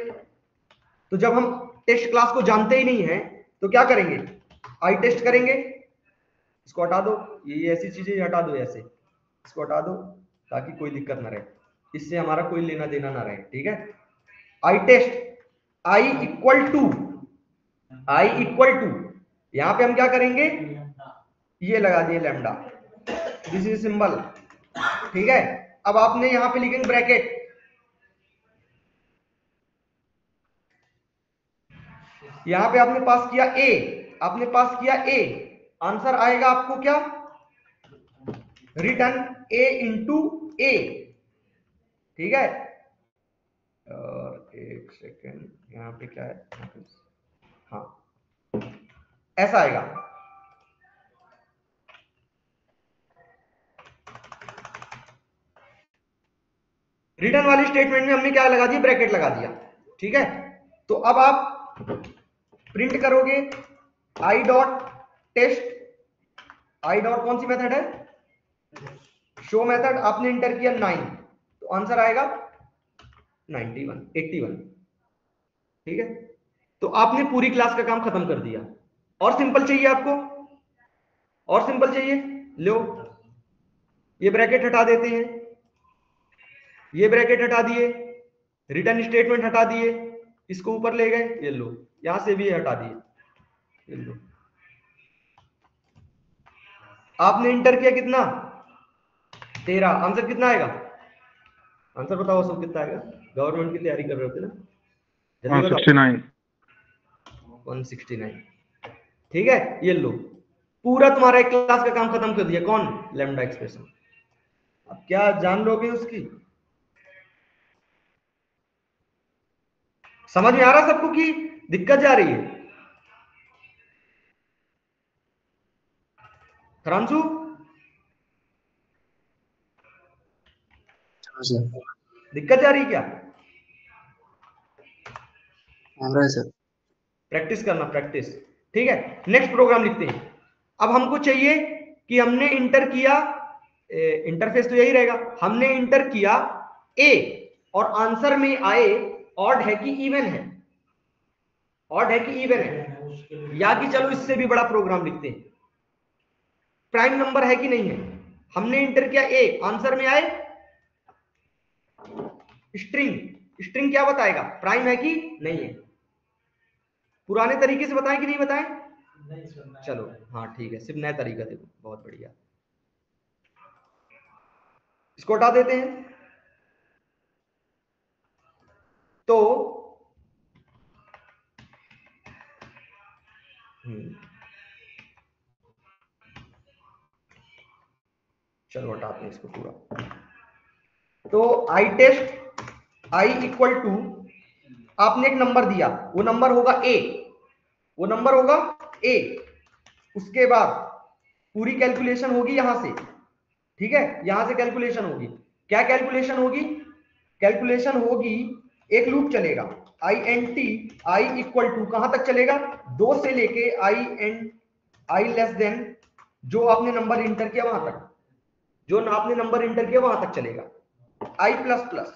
तो जब हम टेस्ट क्लास को जानते ही नहीं है तो क्या करेंगे? आई टेस्ट करेंगे, इसको हटा दो, ये ऐसी चीजें हटा दो, ऐसे इसको हटा दो ताकि कोई दिक्कत ना रहे, इससे हमारा कोई लेना देना ना रहे, ठीक है। आई टेस्ट, आई इक्वल टू यहां पे हम क्या करेंगे? ये लगा दिए लैम्डा, दिस इज सिंबल, ठीक है। अब आपने यहां पे लिखेंगे ब्रैकेट, यहां पे आपने पास किया ए, आंसर आएगा आपको क्या? रिटर्न ए इंटू ए, ठीक है। और एक सेकेंड, यहां पे क्या है? हाँ, ऐसा आएगा। रिटर्न वाली स्टेटमेंट में हमने क्या लगा दिया? ब्रैकेट लगा दिया, ठीक है। तो अब आप प्रिंट करोगे I dot test, I dot कौन सी मेथड है? Show method. आपने इंटर किया 9, तो आंसर आएगा 91, 81, ठीक है। तो आपने पूरी क्लास का काम खत्म कर दिया। और सिंपल चाहिए आपको? और सिंपल चाहिए? लो, ये ब्रैकेट हटा देते हैं, ये ब्रैकेट हटा दिए, रिटर्न स्टेटमेंट हटा दिए, इसको ऊपर ले गए, ये लो, यहां से भी हटा दिए, ये लो। आपने इंटर किया कितना? 13, आंसर कितना आएगा? आंसर बताओ सब, कितना आएगा? गवर्नमेंट की तैयारी कर रहे होते ना, जल्दी बताओ। 169, ठीक है। ये लो, पूरा तुम्हारा एक क्लास का काम खत्म कर दिया। कौन? Lambda expression. अब क्या जान लोगे उसकी? समझ में आ रहा सबको कि दिक्कत जा रही है? खरांशु, दिक्कत जा रही क्या? सर प्रैक्टिस करना, प्रैक्टिस, ठीक है। नेक्स्ट प्रोग्राम लिखते हैं। अब हमको चाहिए कि हमने इंटर किया, इंटरफेस तो यही रहेगा, हमने इंटर किया ए और आंसर में आए ऑड है कि इवन है, ऑड है कि इवन है, या कि चलो इससे भी बड़ा प्रोग्राम लिखते हैं, प्राइम नंबर है कि नहीं है। हमने इंटर किया ए, आंसर में आए स्ट्रिंग, स्ट्रिंग क्या बताएगा? प्राइम है कि नहीं है। पुराने तरीके से बताएं कि नहीं बताएं? चलो हाँ ठीक है, सिर्फ नया तरीका देखो, बहुत बढ़िया। इसको हटा देते हैं। तो चलो हटाते हैं इसको पूरा। तो आई टेस्ट, आई इक्वल टू, आपने एक नंबर दिया, वो नंबर होगा ए, वो नंबर होगा ए। उसके बाद पूरी कैलकुलेशन होगी यहां से, ठीक है, यहां से कैलकुलेशन होगी। क्या कैलकुलेशन होगी? कैलकुलेशन होगी, एक लूप चलेगा, I N T, I equal to कहां तक चलेगा? 2 से लेके आई लेस देन जो आपने नंबर इंटर किया वहां तक, जो आपने नंबर इंटर किया वहां तक चलेगा। I plus plus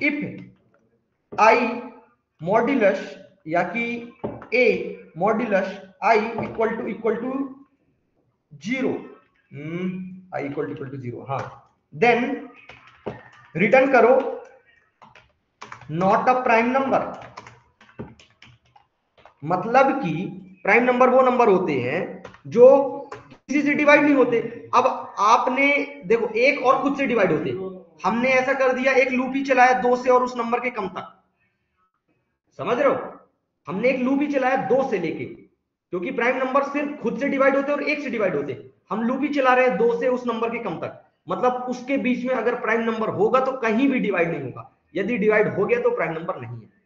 if I modulus, या कि a modulus I equal to 0, I equal to 0, हाँ, देन रिटर्न करो नॉट अ प्राइम नंबर। मतलब कि प्राइम नंबर वो नंबर होते हैं जो किसी से डिवाइड नहीं होते। अब आपने देखो एक और खुद से डिवाइड होते, हमने ऐसा कर दिया एक लूप ही चलाया 2 से और उस नंबर के कम तक, समझ रहे हो, हमने एक लूप ही चलाया 2 से लेके, क्योंकि प्राइम नंबर सिर्फ खुद से डिवाइड होते और 1 से डिवाइड होते, हम लूप ही चला रहे हैं 2 से उस नंबर के कम तक, मतलब उसके बीच में अगर प्राइम नंबर होगा तो कहीं भी डिवाइड नहीं होगा, यदि डिवाइड हो गया तो प्राइम नंबर नहीं है।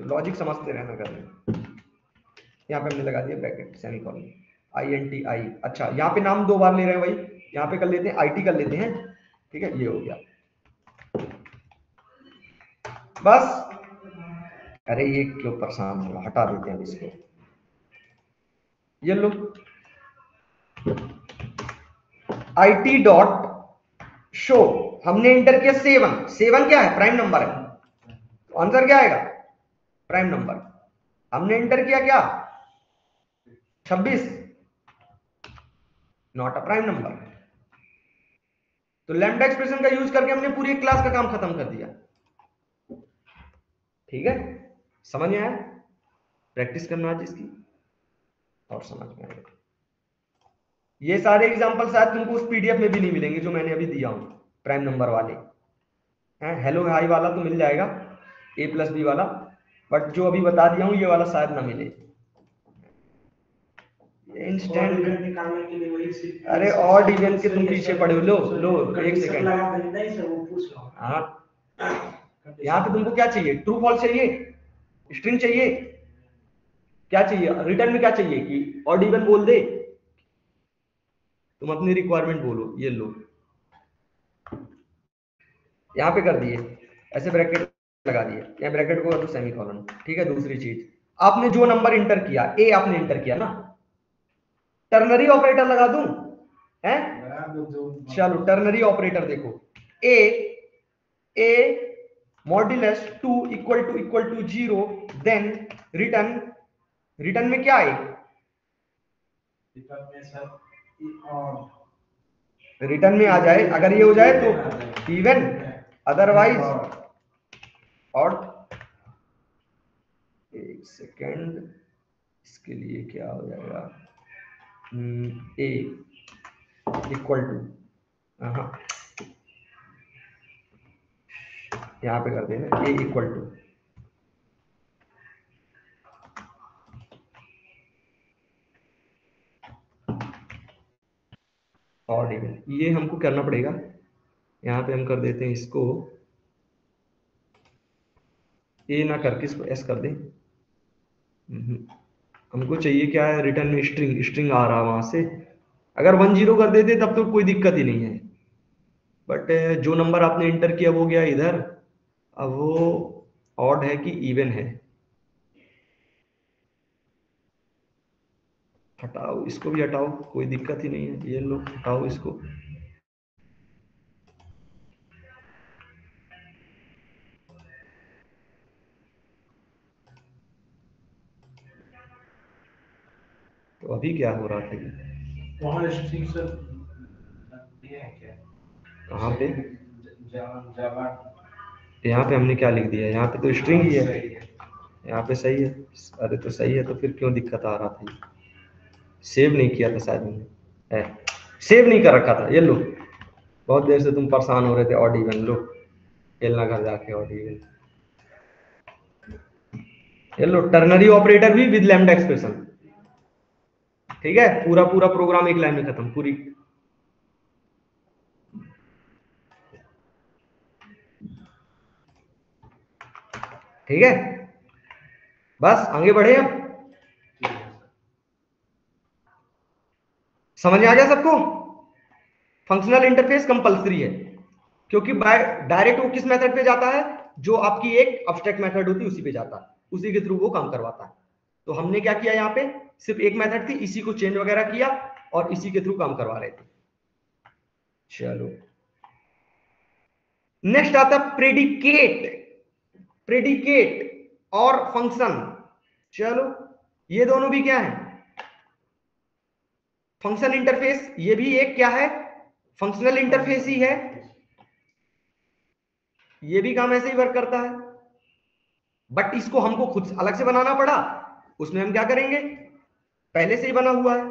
लॉजिक समझते रहना कर में। यहाँ पे हमने लगा दिया ब्रैकेट सेमीकोलन, INTI, अच्छा यहाँ पे नाम 2 बार ले रहे हैं भाई, यहाँ पे कर लेते हैं IT कर लेते हैं, ठीक है, ये हो गया बस। अरे ये क्यों परेशान हो, हटा देते हैं इसको, ये लो IT डॉट शो, हमने इंटर किया 7, 7 क्या है, प्राइम नंबर है, तो आंसर क्या आएगा, प्राइम नंबर। हमने इंटर किया क्या 26, नॉट अ प्राइम नंबर। तो लैम्डा एक्सप्रेशन का यूज करके हमने पूरी क्लास का काम खत्म कर दिया, ठीक है, समझ में आया, प्रैक्टिस करना आज इसकी और समझ में आएगा। ये सारे एग्जांपल शायद तुमको उस PDF में भी नहीं मिलेंगे जो मैंने अभी दिया हूं, प्राइम नंबर वाले हैं, हेलो हाई वाला तो मिल जाएगा, A+B वाला, बट जो अभी बता दिया हूं ये वाला शायद ना मिले। इंस्टेंट निकालने के लिए वही, अरे ऑड इवन के तुम पीछे पड़े हो, लो एक सेकंड, हाँ यहाँ पे तुमको क्या चाहिए, ट्रू फॉल्स चाहिए, स्ट्रिंग चाहिए, क्या चाहिए, रिटर्न में क्या चाहिए कि ऑड इवन बोल दे, तुम अपनी रिक्वायरमेंट बोलो, ये लो यहाँ पे कर दिए, ऐसे ब्रैकेट लगा दिए, यहाँ ब्रैकेट को कर दो सेमीकोलन, ठीक है। दूसरी चीज, आपने जो नंबर इंटर किया, A आपने इंटर किया ना, टर्नरी ऑपरेटर लगा दूं, हैं, चलो टर्नरी ऑपरेटर देखो, A modulus 2 equal to 0, then return में क्या है, रिटर्न में आ जाए, अगर ये हो जाए तो इवन, अदरवाइज ऑड। एक सेकेंड, इसके लिए क्या हो जाएगा, A इक्वल टू, हाँ यहाँ पे कर देना A equal to, odd even, ये हमको करना पड़ेगा, यहाँ पे हम कर देते हैं इसको A ना करके इसको S कर दें, हमको चाहिए क्या है, रिटर्न में स्ट्रिंग आ रहा वहां से, अगर 1 0 कर देते तब तो कोई दिक्कत ही नहीं है, बट जो नंबर आपने इंटर किया वो गया इधर, अब वो ऑड है कि इवन है, हटाओ इसको भी हटाओ, कोई दिक्कत ही नहीं है, ये लो हटाओ इसको, तो अभी क्या हो रहा था, वहाँ स्ट्रिंग से दिया है क्या, कहाँ पे, जावा यहाँ पे हमने क्या लिख दिया, यहाँ पे तो स्ट्रिंग ही है, यहाँ पे सही है, अरे तो सही है, तो फिर क्यों दिक्कत आ रहा था, सेव नहीं किया था शायद मैंने, सेव नहीं कर रखा था, ये लो, बहुत देर से तुम परेशान हो रहे थे, ऑड इवन लो, खेलना घर जाके ऑड इवन, ये लो टर्नरी ऑपरेटर भी विद लैम्डा एक्सप्रेशन, ठीक है, पूरा प्रोग्राम एक लाइन में खत्म, पूरी, ठीक है, बस आगे बढ़े, अब समझ में आ गया सबको, फंक्शनल इंटरफेस कंपलसरी है, क्योंकि डायरेक्ट वो किस मेथड पे जाता है, जो आपकी एक एब्स्ट्रैक्ट मेथड होती है उसी पे जाता है, उसी के थ्रू वो काम करवाता है। तो हमने क्या किया, यहाँ पे सिर्फ एक मेथड थी, इसी को चेंज वगैरह किया और इसी के थ्रू काम करवा रहे थे। चलो नेक्स्ट आता है प्रेडिकेट और फंक्शन। चलो ये दोनों भी क्या है, फंक्शन इंटरफेस, ये भी एक क्या है, फंक्शनल इंटरफेस ही है, ये भी काम ऐसे ही वर्क करता है, बट इसको हमको खुद अलग से बनाना पड़ा। उसमें हम क्या करेंगे, पहले से ही बना हुआ है।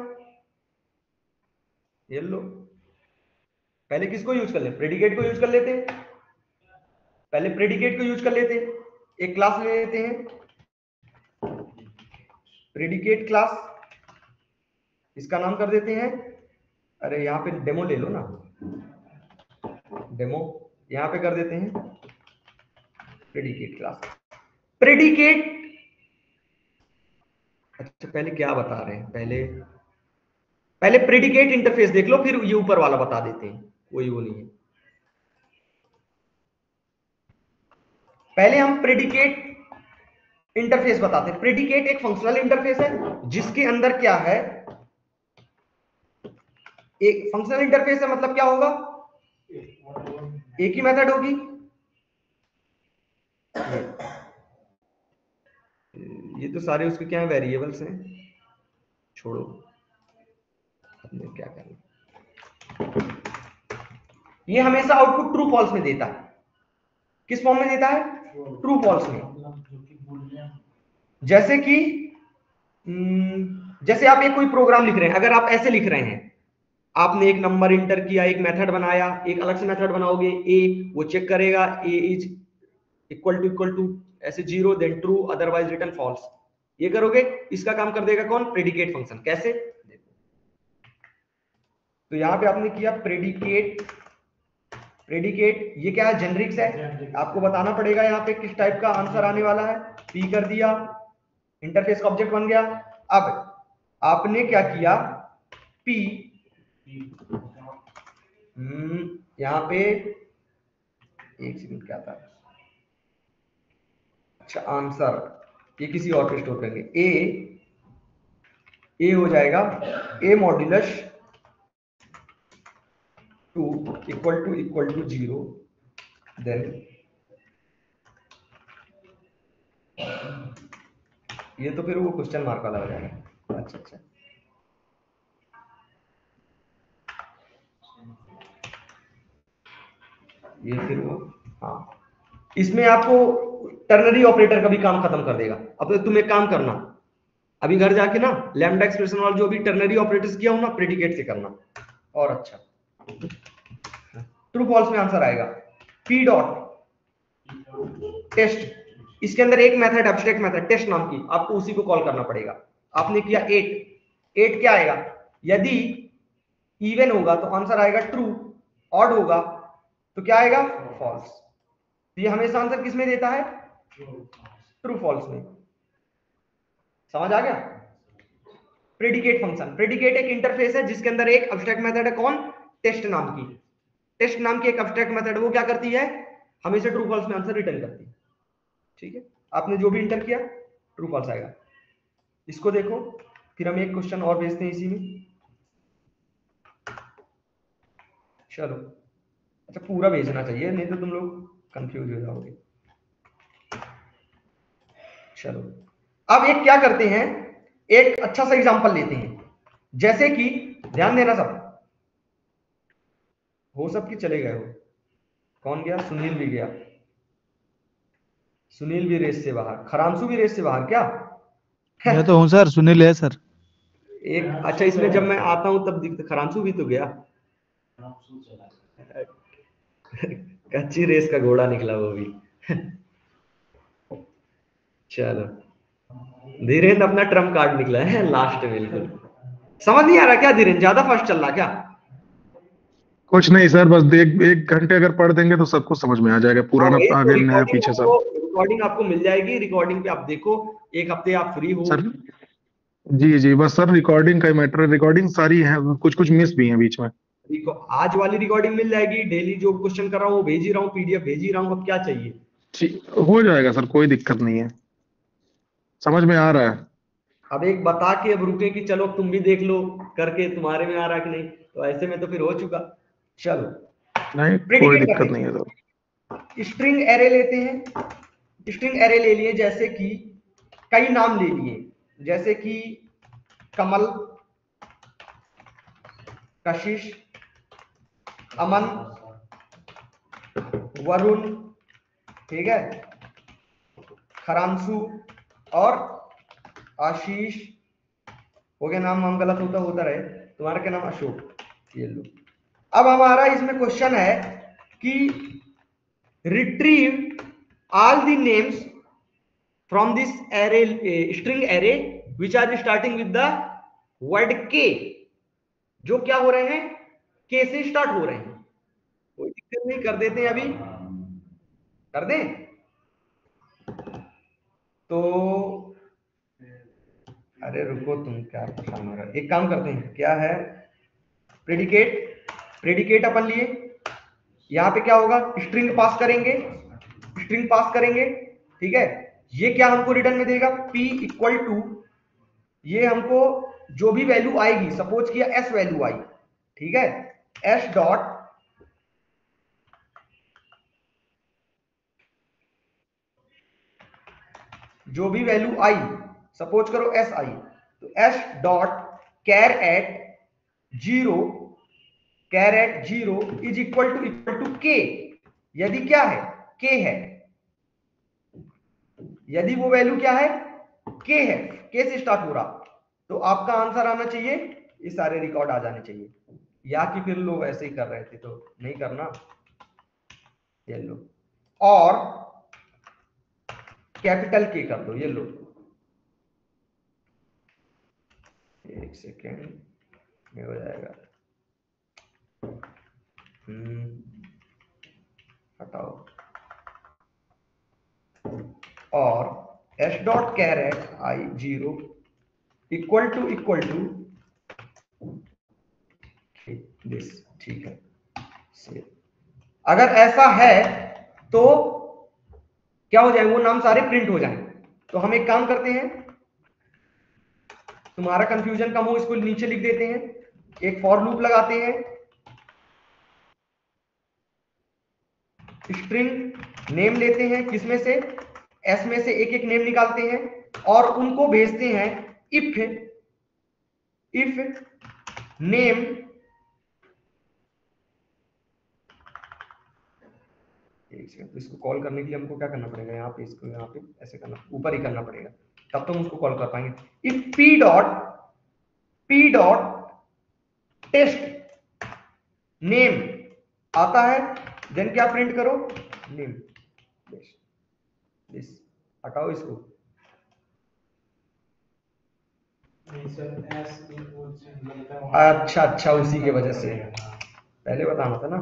ये लो, पहले किसको यूज कर ले, प्रेडिकेट को यूज कर लेते हैं। पहले प्रेडिकेट को यूज कर लेते हैं, एक क्लास ले लेते हैं प्रेडिकेट क्लास, इसका नाम कर देते हैं, अरे यहाँ पे डेमो ले लो ना, डेमो यहाँ पे कर देते हैं प्रेडिकेट क्लास। प्रेडिकेट, अच्छा पहले क्या बता रहे हैं, पहले प्रेडिकेट इंटरफेस देख लो, फिर ये ऊपर वाला बता देते हैं, कोई वो नहीं है। पहले हम प्रेडिकेट इंटरफेस बताते हैं। प्रेडिकेट एक फंक्शनल इंटरफेस है जिसके अंदर क्या है, एक फंक्शनल इंटरफेस है, मतलब क्या होगा, एक ही मेथड होगी। ये तो सारे उसके क्या है, वेरिएबल्स हैं, छोड़ो, हमने क्या करना। ये हमेशा आउटपुट ट्रू फॉल्स में देता है। किस फॉर्म में देता है, ट्रू फॉल्स में। जैसे कि जैसे आप एक कोई प्रोग्राम लिख रहे हैं, अगर आप ऐसे लिख रहे हैं, आपने एक नंबर इंटर किया, एक मेथड बनाया, एक अलग से मेथड बनाओगे ए, वो चेक करेगा ए इज इक्वल टू ऐसे 0 then true otherwise return false, ये करोगे, इसका काम कर देगा कौन, प्रेडिकेट फंक्शन। कैसे, तो यहां पे आपने किया प्रेडिकेट, ये क्या है, जेनरिक्स है, आपको बताना पड़ेगा यहाँ पे किस टाइप का आंसर आने वाला है। पी कर दिया, इंटरफेस का ऑब्जेक्ट बन गया। अब आपने क्या किया, पी, यहाँ पे एक सेकंड क्या था, अच्छा आंसर, ये किसी और पे स्टोर करेंगे, ए हो जाएगा ए मॉड्यूलस 2 इक्वल टू 0, देन ये तो फिर वो क्वेश्चन मार्क वाला हो जाएगा। अच्छा ये फिर वो, हाँ, इसमें आपको टर्नरी ऑपरेटर का भी काम खत्म कर देगा। अब तुम एक काम करना, अभी घर जाके ना लैम्डा एक्सप्रेशन वाला जो भी टर्नरी ऑपरेटर्स किया हो ना, प्रेडिकेट से करना, और अच्छा ट्रू फॉल्स में आंसर आएगा। पी डॉट टेस्ट, इसके अंदर एक मेथड, एब्स्ट्रैक्ट मेथड टेस्ट नाम की, आपको उसी को कॉल करना पड़ेगा। आपने किया 8 क्या आएगा, यदि इवन होगा तो आंसर आएगा ट्रू, ऑड होगा तो क्या आएगा, फॉल्स। ये हमेशा आंसर किस में देता है, ट्रू फॉल्स में। समझ आ गया। प्रेडिकेट फंक्शन, प्रेडिकेट एक इंटरफेस है जिसके अंदर एक एब्स्ट्रैक्ट मेथड है, कौन, टेस्ट नाम की। टेस्ट नाम की एक एब्स्ट्रैक्ट मेथड, वो क्या करती है, हमेशा ट्रू फॉल्स में आंसर रिटर्न करती है। ठीक है, आपने जो भी इंटर किया ट्रू फॉल्स आएगा। इसको देखो, फिर हम एक क्वेश्चन और भेजते हैं इसी में, चलो। अच्छा पूरा भेजना चाहिए, नहीं तो तुम लोग कंफ्यूज हो जाओगे। चलो अब एक क्या करते हैं, एक अच्छा सा एग्जांपल लेते हैं, जैसे कि ध्यान देना सब, हो सबकी चले गए हो, कौन गया, सुनील भी गया, सुनील भी रेस से बाहर, खरांशु भी रेस से बाहर, क्या मैं तो हूँ सर, सुनील है सर। एक अच्छा, इसमें जब मैं आता हूं तब दिखता, खरांशु भी तो गया, कच्ची रेस का घोड़ा निकला वो भी। चलो धीरेन्द्र अपना ट्रम्प कार्ड निकला है लास्ट में, बिल्कुल समझ नहीं आ रहा क्या धीरेन्द्र, ज्यादा फास्ट चल रहा क्या? कुछ नहीं सर, बस एक घंटे अगर पढ़ देंगे तो सबको समझ में आ जाएगा, पुराना आगे नया पीछे सब। रिकॉर्डिंग आपको मिल जाएगी, रिकॉर्डिंग पे आप देखो, एक हफ्ते आप फ्री हो सर जी बस सर, रिकॉर्डिंग का मैटर है, रिकॉर्डिंग सारी है, कुछ मिस भी है बीच में। आज वाली रिकॉर्डिंग मिल जाएगी, डेली जो क्वेश्चन कर रहा हूँ वो भेज ही रहा हूँ, पीडीएफ भेज ही रहा हूँ, अब क्या चाहिए। हो जाएगा सर, कोई दिक्कत नहीं है, समझ में आ रहा है। अब एक बता के अब रुके कि चलो तुम भी देख लो करके, तुम्हारे में आ रहा कि नहीं, तो ऐसे में तो फिर हो चुका। चलो नहीं कोई दिक्कत नहीं है सर। स्ट्रिंग एरे लेते हैं, स्ट्रिंग एरे ले लिए, जैसे कि कई नाम ले लिए, जैसे कि कमल, कशिश, अमन, वरुण, ठीक है, खरांशु और आशीष हो गया, नाम गलत होता रहे। तुम्हारा क्या नाम? अशोक। ये लो। अब हमारा इसमें क्वेश्चन है कि retrieve all the names from this array, string array which are starting with the word K, जो क्या हो रहे हैं, के से स्टार्ट हो रहे हैं। कोई दिक्कत नहीं, कर देते हैं, अभी कर दें। तो अरे रुको, तुम क्या परेशान हो रहा है, एक काम करते हैं, क्या है, प्रेडिकेट अपन लिए, यहाँ पे क्या होगा, स्ट्रिंग पास करेंगे, ठीक है। ये क्या हमको रिटर्न में देगा, p इक्वल टू, ये हमको जो भी वैल्यू आएगी, सपोज किया s वैल्यू आई, ठीक है, s डॉट जो भी वैल्यू आई, सपोज करो s आई, तो s dot char at zero is equal to k, यदि क्या है, k है, यदि वो वैल्यू क्या है, k है, k से स्टार्ट हो रहा, तो आपका आंसर आना चाहिए, ये सारे रिकॉर्ड आ जाने चाहिए। या कि फिर लोग ऐसे ही कर रहे थे, तो नहीं करना, ये लो, और कैपिटल के कर दो, ये लो, एक सेकेंड में हो जाएगा, हटाओ, और s dot char at I zero equal to this, ठीक है। से अगर ऐसा है तो क्या हो जाए, वो नाम सारे प्रिंट हो जाएं। तो हम एक काम करते हैं, तुम्हारा कंफ्यूजन कम हो, इसको नीचे लिख देते हैं, एक फॉर लूप लगाते हैं, स्ट्रिंग नेम लेते हैं, किसमें से, एस में से एक एक नेम निकालते हैं और उनको भेजते हैं इफ नेम तो इसको कॉल करने के लिए हमको क्या करना पड़ेगा, यहाँ पे इसको यहाँ पे ऐसे करना, ऊपर ही करना पड़ेगा, तब तो हम उसको कॉल कर पाएंगे। If p dot test name आता है, देन क्या प्रिंट करो, नेम, दिस, हटाओ इसको, अच्छा, उसी के वजह से पहले बताना था ना।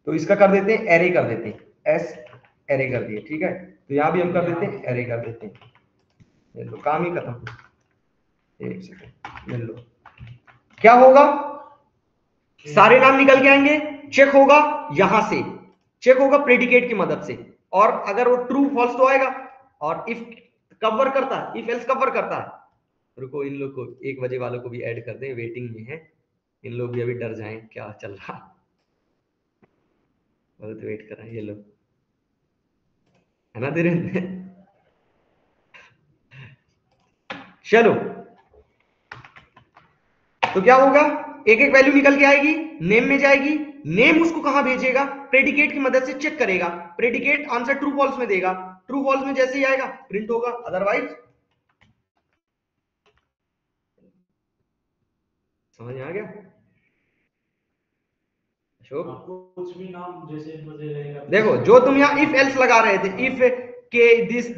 तो इसका कर देते हैं, एरे कर देते हैं, एस एरे कर दिए, ठीक है। तो यहां भी हम कर देते हैं, एरे कर देते हैं, ये लो, काम ही खत्म। एक सेकंड, ये लो, क्या होगा, सारे नाम निकल के आएंगे, चेक होगा, यहां से चेक होगा प्रेडिकेट की मदद से, और अगर वो ट्रू फॉल्स तो आएगा, और इफ कवर करता है, इफ एल्स कवर करता है, रुको, इन लोग को 1 बजे वालों को भी ऐड कर दें, वेटिंग में है, इन लोग भी अभी डर जाएं क्या चल रहा, बहुत वेट कर रहे हैं ये लोग, है ना धीरेन्द्र। चलो, तो क्या होगा, एक एक वैल्यू निकल के आएगी, नेम में जाएगी, नेम उसको कहां भेजेगा, प्रेडिकेट की मदद से चेक करेगा, प्रेडिकेट आंसर ट्रू फॉल्स में देगा, ट्रू फॉल्स में जैसे ही आएगा प्रिंट होगा, अदरवाइज समझ में आ गया अशोक? कुछ भी नाम जैसे मुझे रहेगा, देखो जो तुम यहाँ इफ एल्स लगा रहे थे, इफ के दिस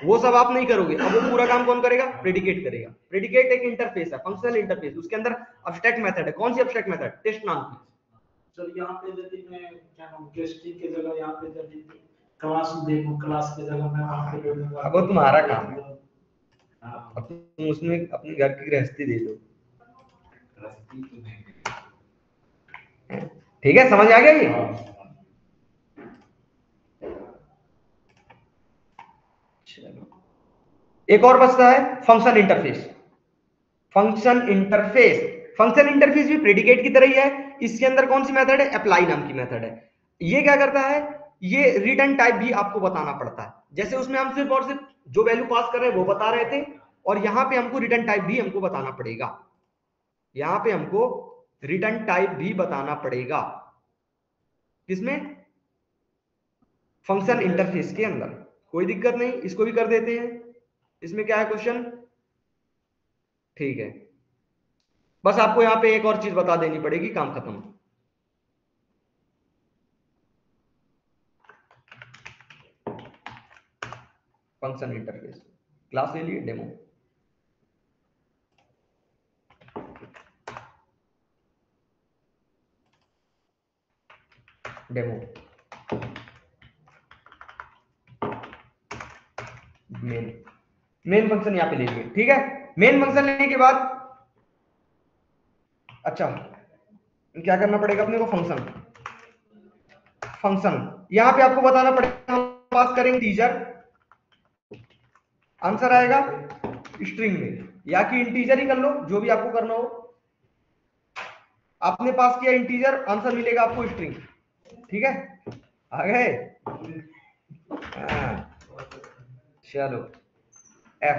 वो सब आप नहीं करोगे, अब वो पूरा काम कौन करेगा, प्रेडिकेट करेगा। प्रेडिकेट एक इंटरफेस है, फंक्शनल इंटरफेस, उसके अंदर अब्स्ट्रैक्ट मेथड है, कौन सी अब्स्ट्रैक्ट मेथड, टेस्ट नाम की। सर यहाँ पे यदि मैं क्या नाम, टेस्टिंग की जगह यहाँ पे यदि क्लास देखो, क्लास की जगह मैं वहां पे जोड़ूंगा, अब वो तुम्हारा काम है, अब तुम उसमें अपने घर की गृहस्थी दे दो, ठीक है, समझ आ गया ये। चलो, एक और बचता है फंक्शन इंटरफेस। फंक्शन इंटरफेस भी प्रेडिकेट की तरह ही है, इसके अंदर कौन सी मेथड है, अप्लाई नाम की मेथड है। ये क्या करता है, ये रिटर्न टाइप भी आपको बताना पड़ता है, जैसे उसमें हम सिर्फ और सिर्फ जो वैल्यू पास कर रहे हैं वो बता रहे थे, और यहां पे हमको रिटर्न टाइप भी हमको बताना पड़ेगा, यहां पे हमको रिटर्न टाइप भी बताना पड़ेगा, किसमें, फंक्शन इंटरफेस के अंदर। कोई दिक्कत नहीं, इसको भी कर देते हैं। इसमें क्या है क्वेश्चन? ठीक है, बस आपको यहाँ पे एक और चीज बता देनी पड़ेगी, काम खत्म। फंक्शन इंटरफेस क्लास ले लिए, डेमो। मेन फंक्शन यहाँ पे ले लिए, ठीक है। मेन फंक्शन लेने के बाद अच्छा क्या करना पड़ेगा अपने को? फंक्शन यहाँ पे आपको बताना पड़ेगा, हम पास करेंगे टीचर, आंसर आएगा स्ट्रिंग में, या कि इंटीजर ही कर लो, जो भी आपको करना हो। आपने पास किया इंटीजर, आंसर मिलेगा आपको स्ट्रिंग, ठीक है। आ गए? चलो एफ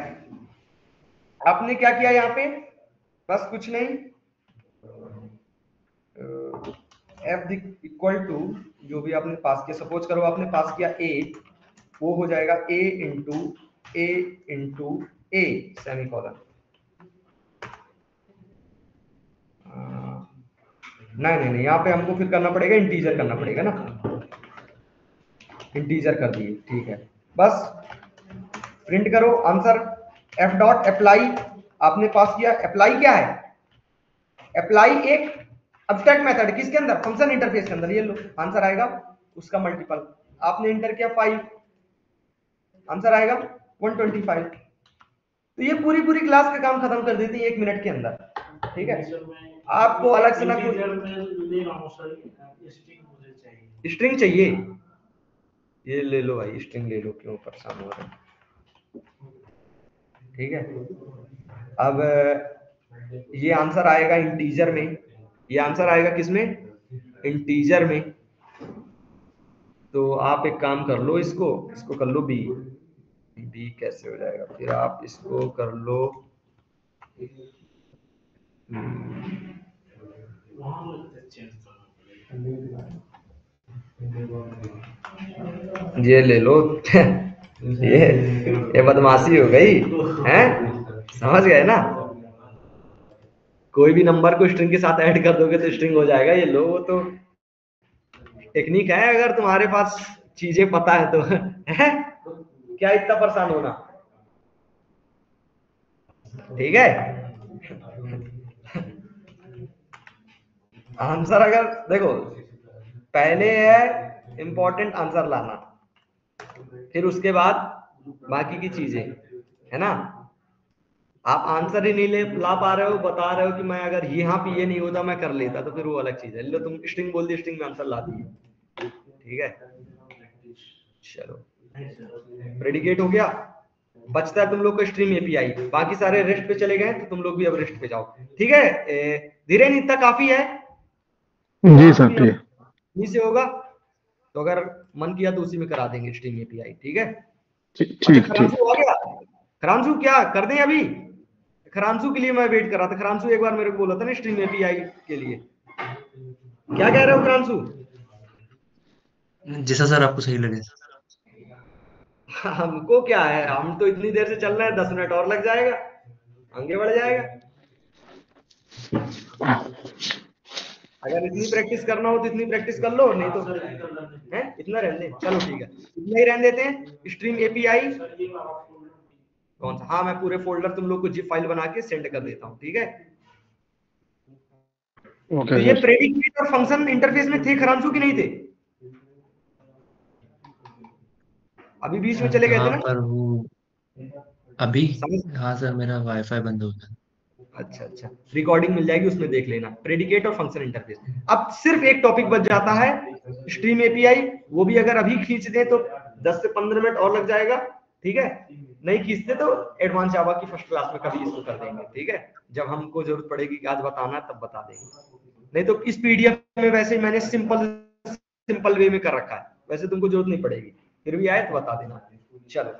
आपने क्या किया यहाँ पे? बस कुछ नहीं, एफ इक्वल टू जो भी आपने पास किया, सपोज करो आपने पास किया ए, वो हो जाएगा ए इंटू ए सेमीकोलन। नहीं, यहाँ पे हमको फिर करना पड़ेगा, इंटीजर करना पड़ेगा ना, इंटीजर कर दिए, ठीक है। बस प्रिंट करो आंसर, एफ डॉट अप्लाई आपने पास किया। अप्लाई क्या है? अप्लाई एक एब्स्ट्रैक्ट मेथड, किसके अंदर? फंक्शन इंटरफेस के अंदर। ये लो आंसर आएगा उसका मल्टीपल, आपने इंटर किया 5, आंसर आएगा 125। तो ये पूरी क्लास का काम खत्म कर देते हैं 1 मिनट के अंदर, ठीक है। आपको अलग से ना कुछ स्ट्रिंग चाहिए, ये ले लो भाई, स्ट्रिंग ले लो, क्यों परेशान हो रहे हैं, ठीक है। अब ये आंसर आएगा इंटीजर में, ये आंसर आएगा किसमें? इंटीजर में। तो आप एक काम कर लो, इसको कर लो बी कैसे हो जाएगा? फिर आप इसको कर लो ये ले लो ये बदमाशी हो गई हैं, समझ गए ना? कोई भी नंबर को स्ट्रिंग के साथ ऐड कर दोगे तो स्ट्रिंग हो जाएगा। ये लो, वो तो टेक्निक है, अगर तुम्हारे पास चीजें पता है तो है क्या इतना परेशान होना, ठीक है। आंसर अगर देखो, पहले है इंपॉर्टेंट आंसर लाना, फिर उसके बाद बाकी की चीजें, है ना। आप आंसर ही नहीं ला पा रहे हो, बता रहे हो कि मैं अगर यहाँ पे ये नहीं होता मैं कर लेता, तो फिर वो अलग चीज है। लो तुम स्ट्रिंग बोल दी, स्ट्रिंग में आंसर ला दिए, ठीक है। चलो प्रेडिकेट हो गया, बचता है तुम लोग को स्ट्रीम एपीआई। बाकी सारे रेस्ट पे चले गए, तो तुम लोग भी अब रेस्ट पे जाओ, ठीक है। धीरे नहीं, इतना काफी है जी सर, ठीक है। से होगा तो अगर मन किया तो उसी में करा देंगे स्ट्रीम एपीआई, ठीक है। ठीक। खरांशु आ गया? खरांशु क्या कर दें अभी? खरांशु के लिए मैं वेट कर रहा था। खरांशु एक बार मेरे को बोला था ना स्ट्रीम एपीआई के लिए, क्या कह रहे हो खरांशु? जैसा सर आपको सही लगे। हमको क्या है, हम तो इतनी देर से चल रहे हैं, 10 मिनट और लग जाएगा, आगे बढ़ जाएगा। अगर इतनी प्रैक्टिस करना हो तो इतनी प्रैक्टिस कर लो, नहीं तो है इतना रहने दें। चलो ठीक है, इतना ही रहने देते हैं। स्ट्रीम एपीआई कौन सा? हाँ, मैं पूरे फोल्डर तुम लोग को जिप फाइल बना के सेंड कर देता हूँ, ठीक है। तो ये प्रेडिकेट और फंक्शन इंटरफेस में थे खरांशु की नहीं थे? अभी बीच में चले गए थे ना? पर वो अभी हाँ सर, मेरा वाईफाई बंद हो गया। अच्छा, रिकॉर्डिंग मिल जाएगी, उसमें देख लेना। प्रेडिकेट और फंक्शन इंटरफेस। अब सिर्फ एक टॉपिक बच जाता है, स्ट्रीम एपीआई। वो भी अगर अभी खींच दे तो 10 से 15 मिनट और लग जाएगा, ठीक है। नहीं खींचते तो एडवांस जावा की फर्स्ट क्लास में कभी इसको कर देंगे, ठीक है। जब हमको जरूरत पड़ेगी कि आज बताना तब बता देंगे, नहीं तो इस पीडीएफ में वैसे ही मैंने सिंपल वे में कर रखा है, वैसे तुमको जरूरत नहीं पड़ेगी, फिर भी आए तो बता देना। चलो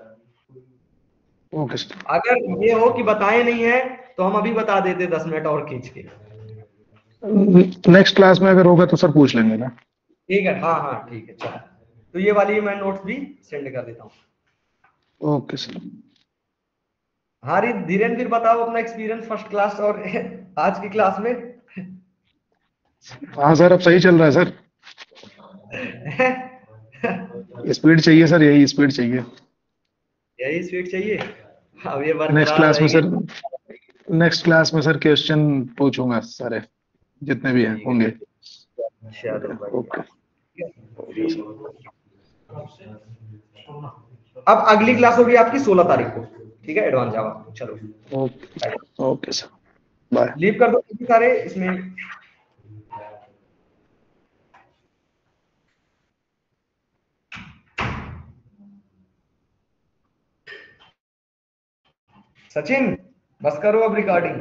ओके। अगर ये हो कि बताए नहीं है तो हम अभी बता देते 10 मिनट और खींच के। नेक्स्ट क्लास में अगर होगा तो सर पूछ लेंगे ना। ठीक है, हाँ ठीक है, चलो। तो ये वाली मैं नोट्स भी सेंड कर देता हूँ। Okay sir. हाँ धीरेन्द्र फिर बताओ अपना एक्सपीरियंस फर्स्ट क्लास और आज की क्लास में। हाँ सर, अब सही चल रहा है सर। स्पीड चाहिए सर, यही स्पीड चाहिए। यही स्पीड चाहिए। अब ये नेक्स्ट बरकरार क्लास में रहेगी। सर, नेक्स्ट क्लास में सर क्वेश्चन पूछूंगा सारे, जितने भी हैं ठीक होंगे। है चलो ओके। बढ़िया। अब अगली क्लास होगी आपकी 16 तारीख को, ठीक है, एडवांस जावा। चलो okay okay sir, bye. Leave कर दो सारे इसमें। सचिन बस करो अब रिकॉर्डिंग।